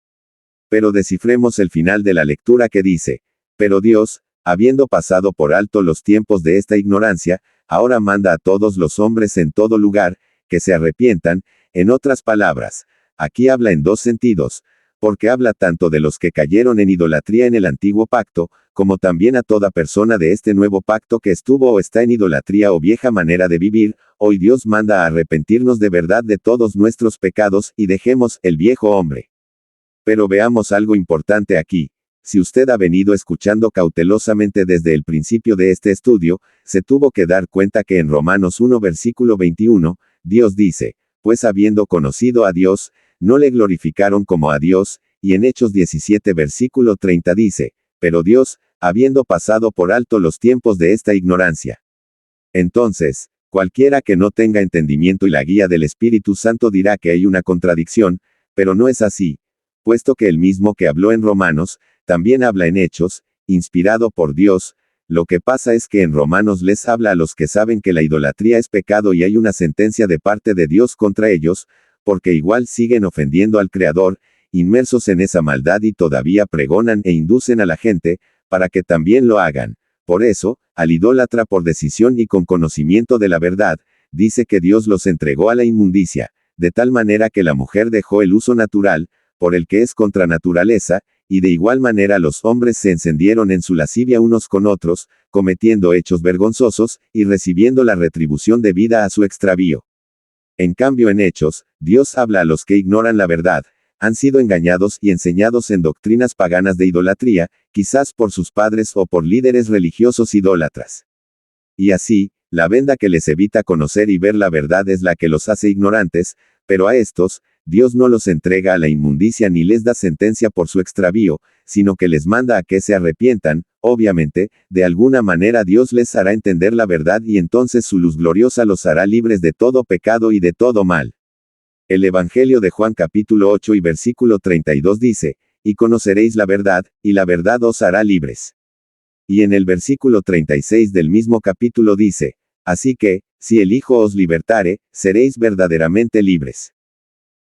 Pero descifremos el final de la lectura que dice, pero Dios, habiendo pasado por alto los tiempos de esta ignorancia, ahora manda a todos los hombres en todo lugar, que se arrepientan. En otras palabras, aquí habla en dos sentidos, porque habla tanto de los que cayeron en idolatría en el antiguo pacto, como también a toda persona de este nuevo pacto que estuvo o está en idolatría o vieja manera de vivir. Hoy Dios manda a arrepentirnos de verdad de todos nuestros pecados y dejemos el viejo hombre. Pero veamos algo importante aquí. Si usted ha venido escuchando cautelosamente desde el principio de este estudio, se tuvo que dar cuenta que en Romanos 1 versículo 21, Dios dice, pues habiendo conocido a Dios, no le glorificaron como a Dios, y en Hechos 17 versículo 30 dice, pero Dios, habiendo pasado por alto los tiempos de esta ignorancia. Entonces, cualquiera que no tenga entendimiento y la guía del Espíritu Santo dirá que hay una contradicción, pero no es así, puesto que el mismo que habló en Romanos, también habla en Hechos, inspirado por Dios. Lo que pasa es que en Romanos les habla a los que saben que la idolatría es pecado y hay una sentencia de parte de Dios contra ellos, porque igual siguen ofendiendo al Creador, inmersos en esa maldad y todavía pregonan e inducen a la gente, para que también lo hagan. Por eso, al idólatra por decisión y con conocimiento de la verdad, dice que Dios los entregó a la inmundicia, de tal manera que la mujer dejó el uso natural, por el que es contra naturaleza, y de igual manera los hombres se encendieron en su lascivia unos con otros, cometiendo hechos vergonzosos, y recibiendo la retribución debida a su extravío. En cambio en Hechos, Dios habla a los que ignoran la verdad, han sido engañados y enseñados en doctrinas paganas de idolatría, quizás por sus padres o por líderes religiosos idólatras. Y así, la venda que les evita conocer y ver la verdad es la que los hace ignorantes, pero a estos, Dios no los entrega a la inmundicia ni les da sentencia por su extravío, sino que les manda a que se arrepientan. Obviamente, de alguna manera Dios les hará entender la verdad y entonces su luz gloriosa los hará libres de todo pecado y de todo mal. El Evangelio de Juan capítulo 8 y versículo 32 dice, y conoceréis la verdad, y la verdad os hará libres. Y en el versículo 36 del mismo capítulo dice, así que, si el Hijo os libertare, seréis verdaderamente libres.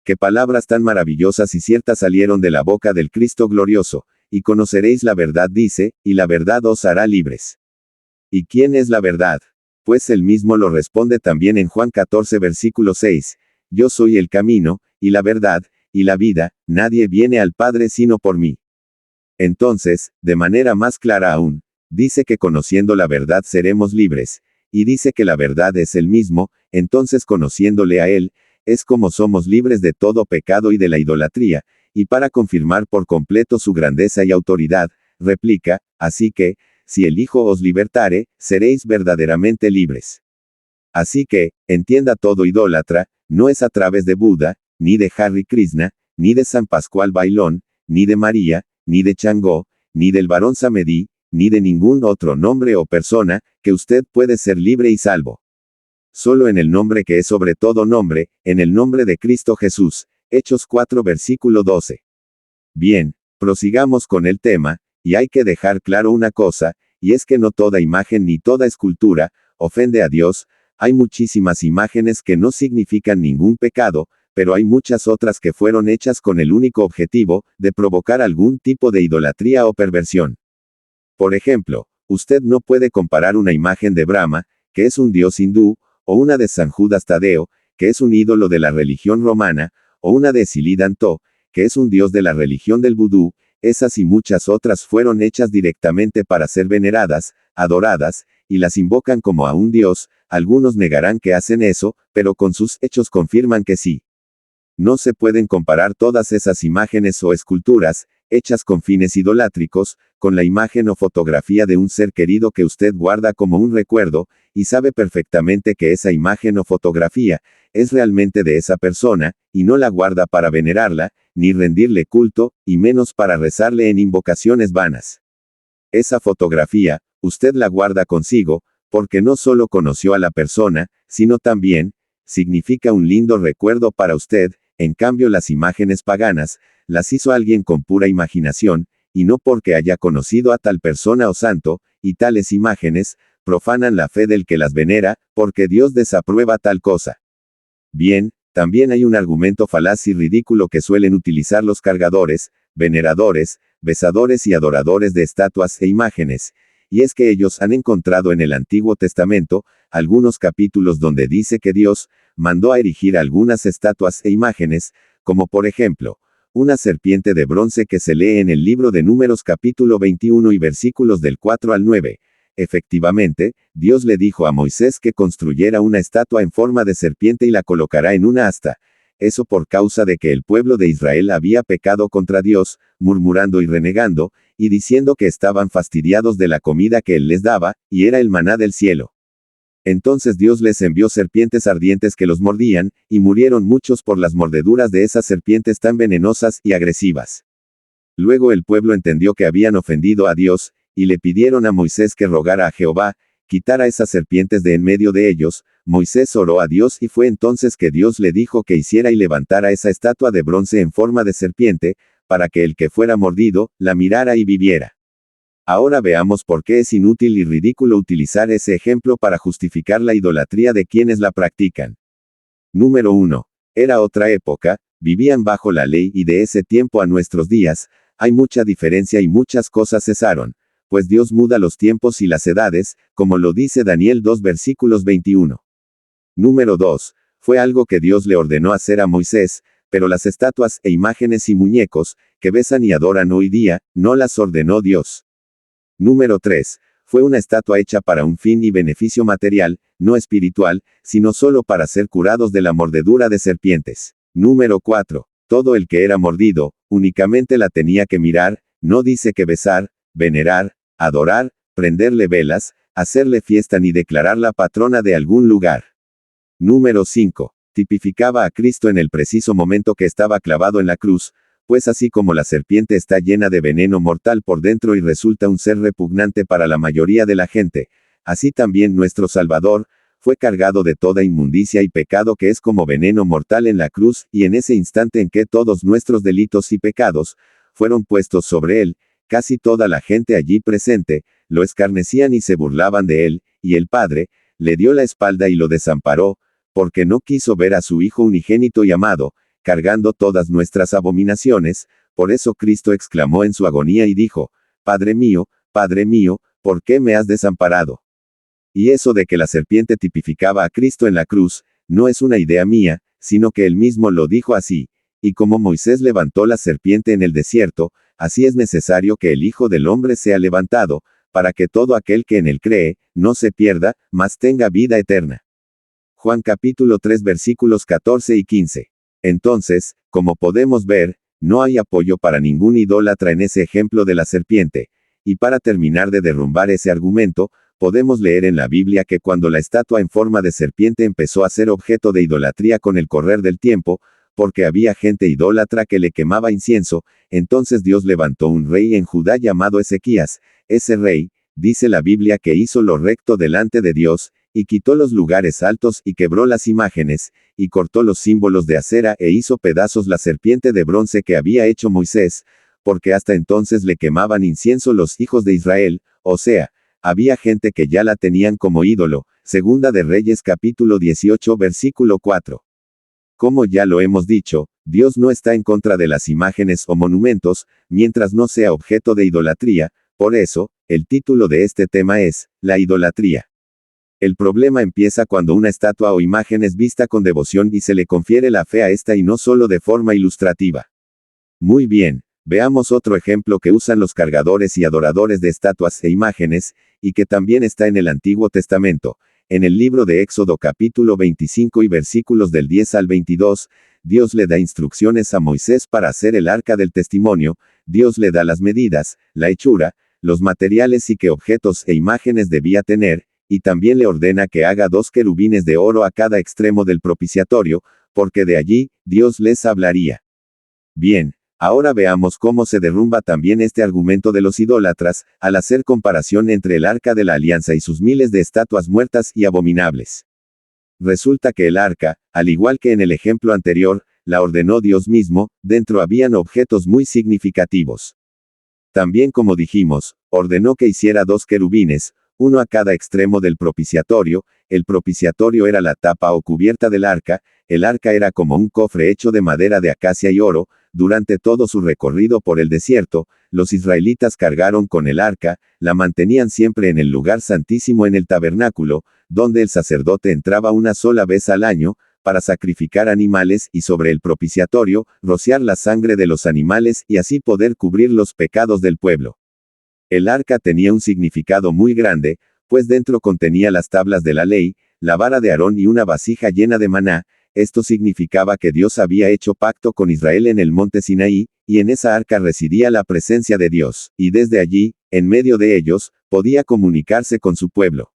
Qué palabras tan maravillosas y ciertas salieron de la boca del Cristo glorioso, y conoceréis la verdad dice, y la verdad os hará libres. ¿Y quién es la verdad? Pues él mismo lo responde también en Juan 14 versículo 6, yo soy el camino, y la verdad, y la vida, nadie viene al Padre sino por mí. Entonces, de manera más clara aún, dice que conociendo la verdad seremos libres, y dice que la verdad es el mismo, entonces conociéndole a Él, es como somos libres de todo pecado y de la idolatría, y para confirmar por completo su grandeza y autoridad, replica, así que, si el Hijo os libertare, seréis verdaderamente libres. Así que, entienda todo idólatra, no es a través de Buda, ni de Hare Krishna, ni de San Pascual Bailón, ni de María, ni de Changó, ni del Barón Samedi, ni de ningún otro nombre o persona, que usted puede ser libre y salvo. Solo en el nombre que es sobre todo nombre, en el nombre de Cristo Jesús. Hechos 4 versículo 12. Bien, prosigamos con el tema, y hay que dejar claro una cosa, y es que no toda imagen ni toda escultura, ofende a Dios. Hay muchísimas imágenes que no significan ningún pecado, pero hay muchas otras que fueron hechas con el único objetivo, de provocar algún tipo de idolatría o perversión. Por ejemplo, usted no puede comparar una imagen de Brahma, que es un dios hindú, o una de San Judas Tadeo, que es un ídolo de la religión romana, o una de Silidanto, que es un dios de la religión del vudú. Esas y muchas otras fueron hechas directamente para ser veneradas, adoradas, y las invocan como a un dios. Algunos negarán que hacen eso, pero con sus hechos confirman que sí. No se pueden comparar todas esas imágenes o esculturas, hechas con fines idolátricos, con la imagen o fotografía de un ser querido que usted guarda como un recuerdo, y sabe perfectamente que esa imagen o fotografía es realmente de esa persona, y no la guarda para venerarla, ni rendirle culto, y menos para rezarle en invocaciones vanas. Esa fotografía, usted la guarda consigo, porque no solo conoció a la persona, sino también, significa un lindo recuerdo para usted. En cambio las imágenes paganas, las hizo alguien con pura imaginación, y no porque haya conocido a tal persona o santo, y tales imágenes, profanan la fe del que las venera, porque Dios desaprueba tal cosa. Bien, también hay un argumento falaz y ridículo que suelen utilizar los cargadores, veneradores, besadores y adoradores de estatuas e imágenes, y es que ellos han encontrado en el Antiguo Testamento, algunos capítulos donde dice que Dios mandó a erigir algunas estatuas e imágenes, como por ejemplo, una serpiente de bronce que se lee en el libro de Números capítulo 21 y versículos del 4 al 9. Efectivamente, Dios le dijo a Moisés que construyera una estatua en forma de serpiente y la colocará en una asta. Eso por causa de que el pueblo de Israel había pecado contra Dios, murmurando y renegando, y diciendo que estaban fastidiados de la comida que Él les daba, y era el maná del cielo. Entonces Dios les envió serpientes ardientes que los mordían, y murieron muchos por las mordeduras de esas serpientes tan venenosas y agresivas. Luego el pueblo entendió que habían ofendido a Dios, y le pidieron a Moisés que rogara a Jehová, quitara esas serpientes de en medio de ellos. Moisés oró a Dios y fue entonces que Dios le dijo que hiciera y levantara esa estatua de bronce en forma de serpiente, para que el que fuera mordido, la mirara y viviera. Ahora veamos por qué es inútil y ridículo utilizar ese ejemplo para justificar la idolatría de quienes la practican. Número 1. Era otra época, vivían bajo la ley y de ese tiempo a nuestros días, hay mucha diferencia y muchas cosas cesaron, pues Dios muda los tiempos y las edades, como lo dice Daniel 2 versículos 21. Número 2. Fue algo que Dios le ordenó hacer a Moisés, pero las estatuas e imágenes y muñecos, que besan y adoran hoy día, no las ordenó Dios. Número 3. Fue una estatua hecha para un fin y beneficio material, no espiritual, sino solo para ser curados de la mordedura de serpientes. Número 4. Todo el que era mordido, únicamente la tenía que mirar, no dice que besar, venerar, adorar, prenderle velas, hacerle fiesta ni declararla patrona de algún lugar. Número 5. Tipificaba a Cristo en el preciso momento que estaba clavado en la cruz, pues así como la serpiente está llena de veneno mortal por dentro y resulta un ser repugnante para la mayoría de la gente, así también nuestro Salvador, fue cargado de toda inmundicia y pecado que es como veneno mortal en la cruz, y en ese instante en que todos nuestros delitos y pecados fueron puestos sobre él, casi toda la gente allí presente, lo escarnecían y se burlaban de él, y el Padre, le dio la espalda y lo desamparó, porque no quiso ver a su Hijo unigénito y amado, cargando todas nuestras abominaciones. Por eso Cristo exclamó en su agonía y dijo, Padre mío, ¿por qué me has desamparado? Y eso de que la serpiente tipificaba a Cristo en la cruz, no es una idea mía, sino que él mismo lo dijo así, y como Moisés levantó la serpiente en el desierto, así es necesario que el Hijo del Hombre sea levantado, para que todo aquel que en él cree, no se pierda, mas tenga vida eterna. Juan capítulo 3 versículos 14 y 15. Entonces, como podemos ver, no hay apoyo para ningún idólatra en ese ejemplo de la serpiente, y para terminar de derrumbar ese argumento, podemos leer en la Biblia que cuando la estatua en forma de serpiente empezó a ser objeto de idolatría con el correr del tiempo, porque había gente idólatra que le quemaba incienso, entonces Dios levantó un rey en Judá llamado Ezequías. Ese rey, dice la Biblia, que hizo lo recto delante de Dios, y quitó los lugares altos y quebró las imágenes, y cortó los símbolos de acera e hizo pedazos la serpiente de bronce que había hecho Moisés, porque hasta entonces le quemaban incienso los hijos de Israel, o sea, había gente que ya la tenían como ídolo. Segunda de Reyes capítulo 18 versículo 4. Como ya lo hemos dicho, Dios no está en contra de las imágenes o monumentos, mientras no sea objeto de idolatría, por eso, el título de este tema es, la idolatría. El problema empieza cuando una estatua o imagen es vista con devoción y se le confiere la fe a esta y no solo de forma ilustrativa. Muy bien, veamos otro ejemplo que usan los cargadores y adoradores de estatuas e imágenes, y que también está en el Antiguo Testamento. En el libro de Éxodo capítulo 25 y versículos del 10 al 22, Dios le da instrucciones a Moisés para hacer el arca del testimonio, Dios le da las medidas, la hechura, los materiales y qué objetos e imágenes debía tener, y también le ordena que haga 2 querubines de oro a cada extremo del propiciatorio, porque de allí, Dios les hablaría. Bien, ahora veamos cómo se derrumba también este argumento de los idólatras, al hacer comparación entre el arca de la alianza y sus miles de estatuas muertas y abominables. Resulta que el arca, al igual que en el ejemplo anterior, la ordenó Dios mismo, dentro habían objetos muy significativos. También, como dijimos, ordenó que hiciera 2 querubines, uno a cada extremo del propiciatorio. El propiciatorio era la tapa o cubierta del arca, el arca era como un cofre hecho de madera de acacia y oro. Durante todo su recorrido por el desierto, los israelitas cargaron con el arca, la mantenían siempre en el lugar santísimo en el tabernáculo, donde el sacerdote entraba una sola vez al año, para sacrificar animales y sobre el propiciatorio, rociar la sangre de los animales y así poder cubrir los pecados del pueblo. El arca tenía un significado muy grande, pues dentro contenía las tablas de la ley, la vara de Aarón y una vasija llena de maná. Esto significaba que Dios había hecho pacto con Israel en el monte Sinaí, y en esa arca residía la presencia de Dios, y desde allí, en medio de ellos, podía comunicarse con su pueblo.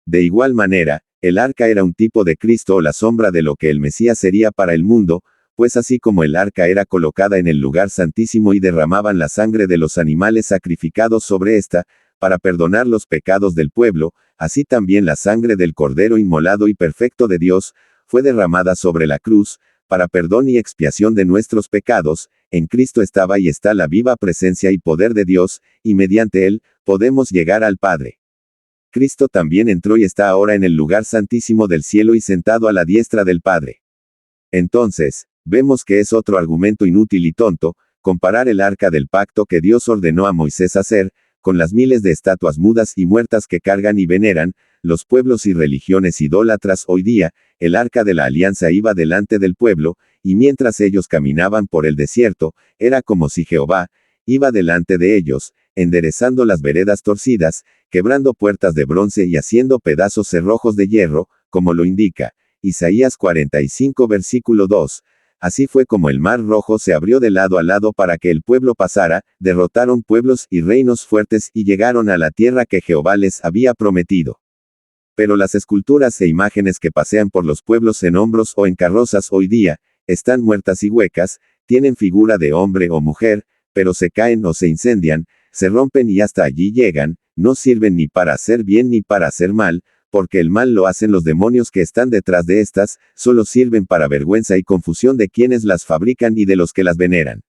De igual manera, el arca era un tipo de Cristo o la sombra de lo que el Mesías sería para el mundo, pues así como el arca era colocada en el lugar santísimo y derramaban la sangre de los animales sacrificados sobre ésta, para perdonar los pecados del pueblo, así también la sangre del Cordero inmolado y perfecto de Dios, fue derramada sobre la cruz, para perdón y expiación de nuestros pecados. En Cristo estaba y está la viva presencia y poder de Dios, y mediante él, podemos llegar al Padre. Cristo también entró y está ahora en el lugar santísimo del cielo y sentado a la diestra del Padre. Entonces, vemos que es otro argumento inútil y tonto, comparar el arca del pacto que Dios ordenó a Moisés hacer, con las miles de estatuas mudas y muertas que cargan y veneran, los pueblos y religiones idólatras hoy día. El arca de la alianza iba delante del pueblo, y mientras ellos caminaban por el desierto, era como si Jehová iba delante de ellos, enderezando las veredas torcidas, quebrando puertas de bronce y haciendo pedazos cerrojos de hierro, como lo indica Isaías 45 versículo 2. Así fue como el mar rojo se abrió de lado a lado para que el pueblo pasara, derrotaron pueblos y reinos fuertes y llegaron a la tierra que Jehová les había prometido. Pero las esculturas e imágenes que pasean por los pueblos en hombros o en carrozas hoy día, están muertas y huecas, tienen figura de hombre o mujer, pero se caen o se incendian, se rompen y hasta allí llegan, no sirven ni para hacer bien ni para hacer mal, porque el mal lo hacen los demonios que están detrás de estas, solo sirven para vergüenza y confusión de quienes las fabrican y de los que las veneran.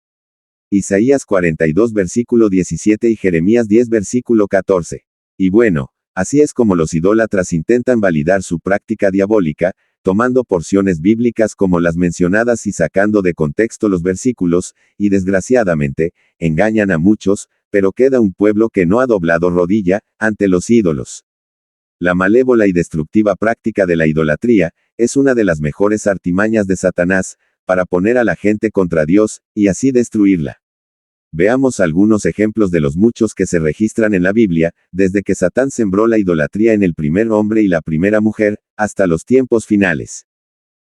Isaías 42 versículo 17 y Jeremías 10 versículo 14. Y bueno, así es como los idólatras intentan validar su práctica diabólica, tomando porciones bíblicas como las mencionadas y sacando de contexto los versículos, y desgraciadamente, engañan a muchos, pero queda un pueblo que no ha doblado rodilla ante los ídolos. La malévola y destructiva práctica de la idolatría es una de las mejores artimañas de Satanás para poner a la gente contra Dios, y así destruirla. Veamos algunos ejemplos de los muchos que se registran en la Biblia, desde que Satán sembró la idolatría en el primer hombre y la primera mujer, hasta los tiempos finales.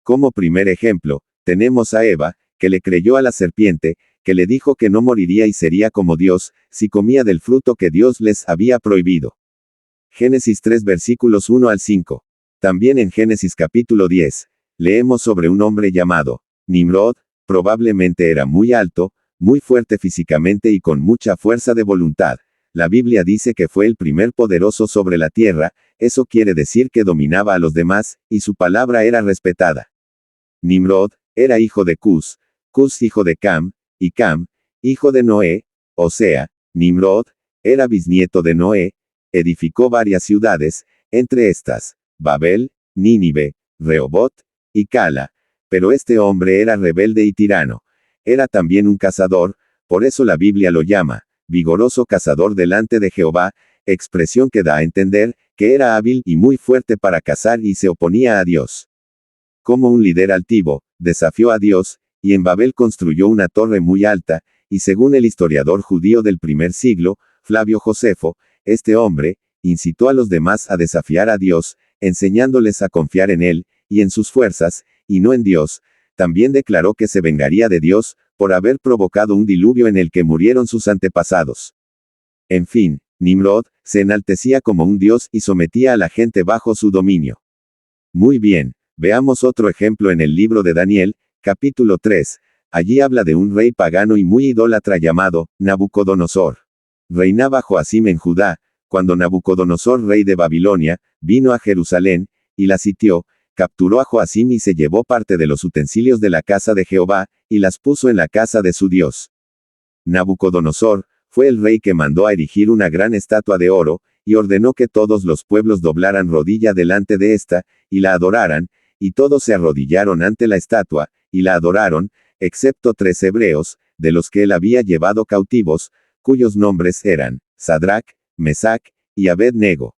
Como primer ejemplo, tenemos a Eva, que le creyó a la serpiente, que le dijo que no moriría y sería como Dios, si comía del fruto que Dios les había prohibido. Génesis 3 versículos 1 al 5. También en Génesis capítulo 10, leemos sobre un hombre llamado Nimrod, probablemente era muy alto, muy fuerte físicamente y con mucha fuerza de voluntad. La Biblia dice que fue el primer poderoso sobre la tierra, eso quiere decir que dominaba a los demás, y su palabra era respetada. Nimrod era hijo de Cus, Cus hijo de Cam, y Cam, hijo de Noé, o sea, Nimrod era bisnieto de Noé, edificó varias ciudades, entre estas, Babel, Nínive, Rehobot, y Cala, pero este hombre era rebelde y tirano. Era también un cazador, por eso la Biblia lo llama, vigoroso cazador delante de Jehová, expresión que da a entender, que era hábil y muy fuerte para cazar y se oponía a Dios. Como un líder altivo, desafió a Dios, y en Babel construyó una torre muy alta, y según el historiador judío del primer siglo, Flavio Josefo, este hombre, incitó a los demás a desafiar a Dios, enseñándoles a confiar en él, y en sus fuerzas, y no en Dios. También declaró que se vengaría de Dios, por haber provocado un diluvio en el que murieron sus antepasados. En fin, Nimrod, se enaltecía como un dios y sometía a la gente bajo su dominio. Muy bien, veamos otro ejemplo en el libro de Daniel, capítulo 3. Allí habla de un rey pagano y muy idólatra llamado Nabucodonosor. Reinaba Joacim en Judá, cuando Nabucodonosor, rey de Babilonia, vino a Jerusalén, y la sitió, capturó a Joacim y se llevó parte de los utensilios de la casa de Jehová, y las puso en la casa de su Dios. Nabucodonosor fue el rey que mandó a erigir una gran estatua de oro, y ordenó que todos los pueblos doblaran rodilla delante de esta, y la adoraran, y todos se arrodillaron ante la estatua, y la adoraron, excepto 3 hebreos, de los que él había llevado cautivos, cuyos nombres eran Sadrach, Mesac, y Abed-nego.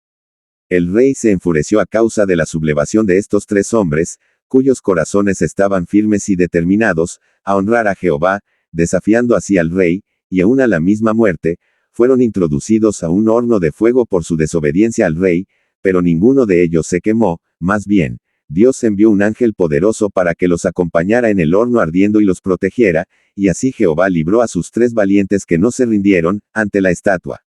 El rey se enfureció a causa de la sublevación de estos 3 hombres, cuyos corazones estaban firmes y determinados, a honrar a Jehová, desafiando así al rey, y aún a la misma muerte, fueron introducidos a un horno de fuego por su desobediencia al rey, pero ninguno de ellos se quemó, más bien, Dios envió un ángel poderoso para que los acompañara en el horno ardiendo y los protegiera, y así Jehová libró a sus 3 valientes que no se rindieron, ante la estatua.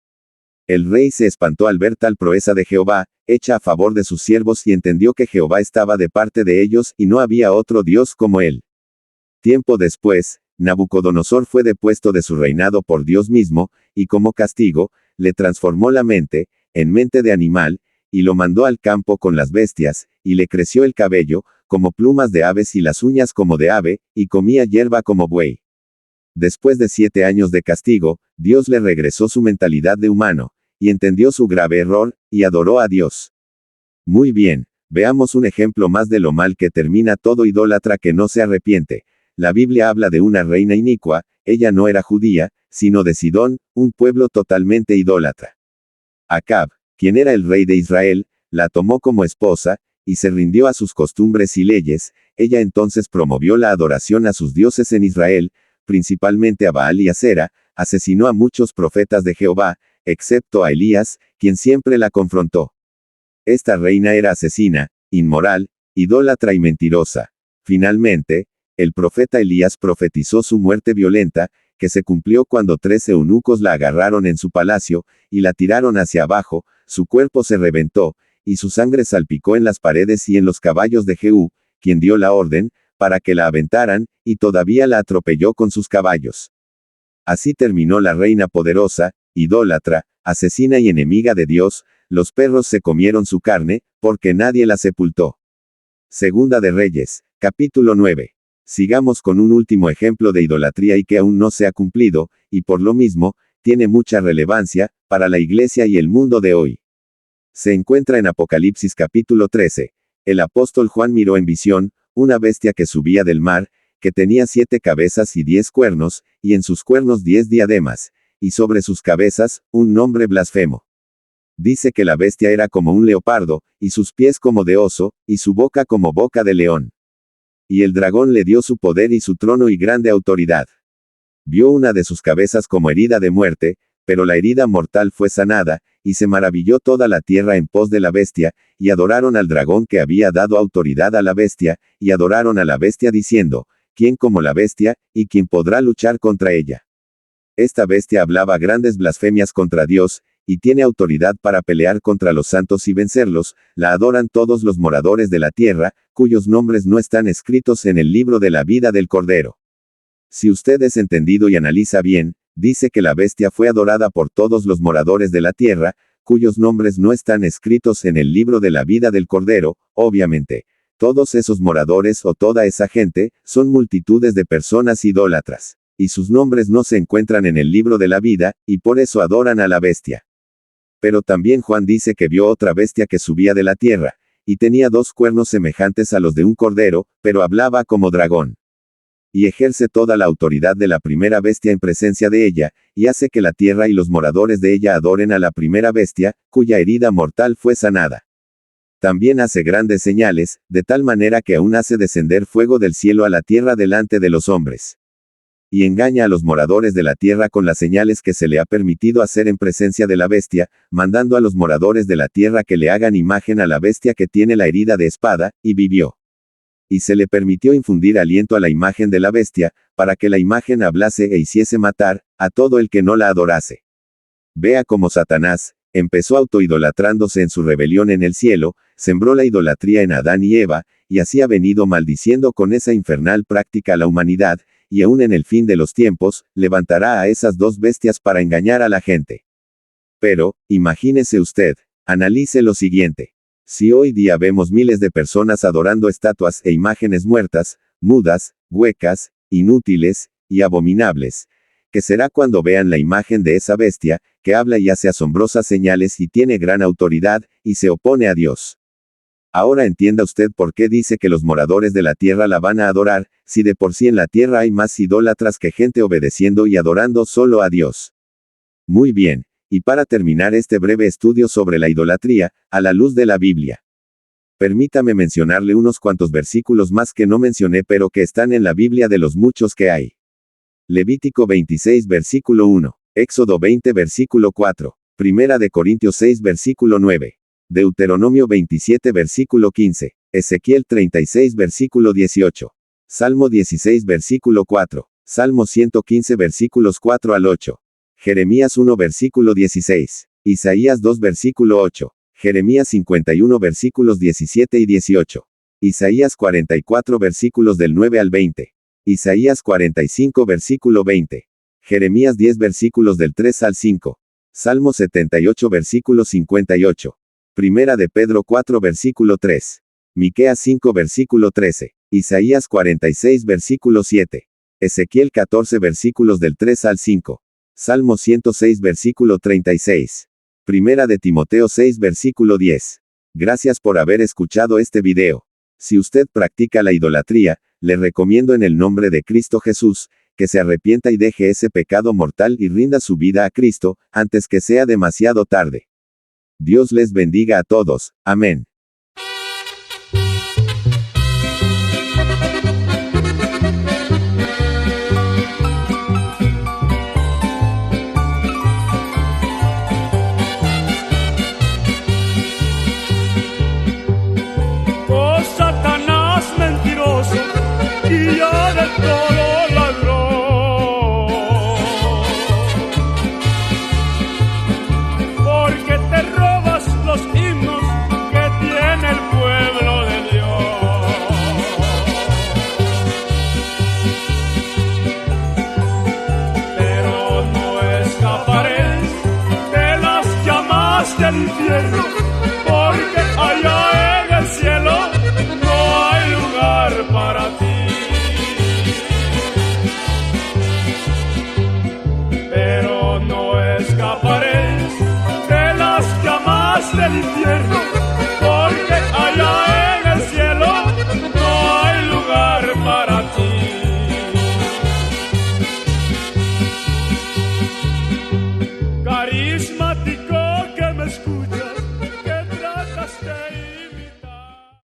El rey se espantó al ver tal proeza de Jehová, hecha a favor de sus siervos y entendió que Jehová estaba de parte de ellos y no había otro Dios como él. Tiempo después, Nabucodonosor fue depuesto de su reinado por Dios mismo, y como castigo, le transformó la mente, en mente de animal, y lo mandó al campo con las bestias, y le creció el cabello, como plumas de aves y las uñas como de ave, y comía hierba como buey. Después de 7 años de castigo, Dios le regresó su mentalidad de humano, y entendió su grave error, y adoró a Dios. Muy bien, veamos un ejemplo más de lo mal que termina todo idólatra que no se arrepiente. La Biblia habla de una reina inicua, ella no era judía, sino de Sidón, un pueblo totalmente idólatra. Acab, quien era el rey de Israel, la tomó como esposa, y se rindió a sus costumbres y leyes. Ella entonces promovió la adoración a sus dioses en Israel, principalmente a Baal y a Sera, asesinó a muchos profetas de Jehová, excepto a Elías, quien siempre la confrontó. Esta reina era asesina, inmoral, idólatra y mentirosa. Finalmente, el profeta Elías profetizó su muerte violenta, que se cumplió cuando 3 eunucos la agarraron en su palacio, y la tiraron hacia abajo, su cuerpo se reventó, y su sangre salpicó en las paredes y en los caballos de Jehú, quien dio la orden, para que la aventaran, y todavía la atropelló con sus caballos. Así terminó la reina poderosa, idólatra, asesina y enemiga de Dios, los perros se comieron su carne, porque nadie la sepultó. Segunda de Reyes, capítulo 9. Sigamos con un último ejemplo de idolatría y que aún no se ha cumplido, y por lo mismo, tiene mucha relevancia, para la iglesia y el mundo de hoy. Se encuentra en Apocalipsis capítulo 13. El apóstol Juan miró en visión, una bestia que subía del mar, que tenía 7 cabezas y 10 cuernos, y en sus cuernos 10 diademas, y sobre sus cabezas, un nombre blasfemo. Dice que la bestia era como un leopardo, y sus pies como de oso, y su boca como boca de león. Y el dragón le dio su poder y su trono y grande autoridad. Vio una de sus cabezas como herida de muerte, pero la herida mortal fue sanada, y se maravilló toda la tierra en pos de la bestia, y adoraron al dragón que había dado autoridad a la bestia, y adoraron a la bestia diciendo, ¿quién como la bestia, y quién podrá luchar contra ella? Esta bestia hablaba grandes blasfemias contra Dios, y tiene autoridad para pelear contra los santos y vencerlos, la adoran todos los moradores de la tierra, cuyos nombres no están escritos en el libro de la vida del Cordero. Si usted es entendido y analiza bien, dice que la bestia fue adorada por todos los moradores de la tierra, cuyos nombres no están escritos en el libro de la vida del Cordero, obviamente. Todos esos moradores o toda esa gente, son multitudes de personas idólatras, y sus nombres no se encuentran en el libro de la vida, y por eso adoran a la bestia. Pero también Juan dice que vio otra bestia que subía de la tierra, y tenía 2 cuernos semejantes a los de un cordero, pero hablaba como dragón. Y ejerce toda la autoridad de la primera bestia en presencia de ella, y hace que la tierra y los moradores de ella adoren a la primera bestia, cuya herida mortal fue sanada. También hace grandes señales, de tal manera que aún hace descender fuego del cielo a la tierra delante de los hombres. Y engaña a los moradores de la tierra con las señales que se le ha permitido hacer en presencia de la bestia, mandando a los moradores de la tierra que le hagan imagen a la bestia que tiene la herida de espada, y vivió. Y se le permitió infundir aliento a la imagen de la bestia, para que la imagen hablase e hiciese matar, a todo el que no la adorase. Vea cómo Satanás, empezó autoidolatrándose en su rebelión en el cielo, sembró la idolatría en Adán y Eva, y así ha venido maldiciendo con esa infernal práctica a la humanidad, y aún en el fin de los tiempos, levantará a esas 2 bestias para engañar a la gente. Pero, imagínese usted, analice lo siguiente. Si hoy día vemos miles de personas adorando estatuas e imágenes muertas, mudas, huecas, inútiles, y abominables, ¿qué será cuando vean la imagen de esa bestia, que habla y hace asombrosas señales y tiene gran autoridad, y se opone a Dios? Ahora entienda usted por qué dice que los moradores de la tierra la van a adorar, si de por sí en la tierra hay más idólatras que gente obedeciendo y adorando solo a Dios. Muy bien, y para terminar este breve estudio sobre la idolatría, a la luz de la Biblia. Permítame mencionarle unos cuantos versículos más que no mencioné pero que están en la Biblia de los muchos que hay. Levítico 26 versículo 1, Éxodo 20 versículo 4, Primera de Corintios 6 versículo 9. Deuteronomio 27 versículo 15, Ezequiel 36 versículo 18, Salmo 16 versículo 4, Salmo 115 versículos 4 al 8, Jeremías 1 versículo 16, Isaías 2 versículo 8, Jeremías 51 versículos 17 y 18, Isaías 44 versículos del 9 al 20, Isaías 45 versículo 20, Jeremías 10 versículos del 3 al 5, Salmo 78 versículo 58. Primera de Pedro 4 versículo 3. Miqueas 5 versículo 13. Isaías 46 versículo 7. Ezequiel 14 versículos del 3 al 5. Salmo 106 versículo 36. Primera de Timoteo 6 versículo 10. Gracias por haber escuchado este video. Si usted practica la idolatría, le recomiendo en el nombre de Cristo Jesús, que se arrepienta y deje ese pecado mortal y rinda su vida a Cristo, antes que sea demasiado tarde. Dios les bendiga a todos. Amén.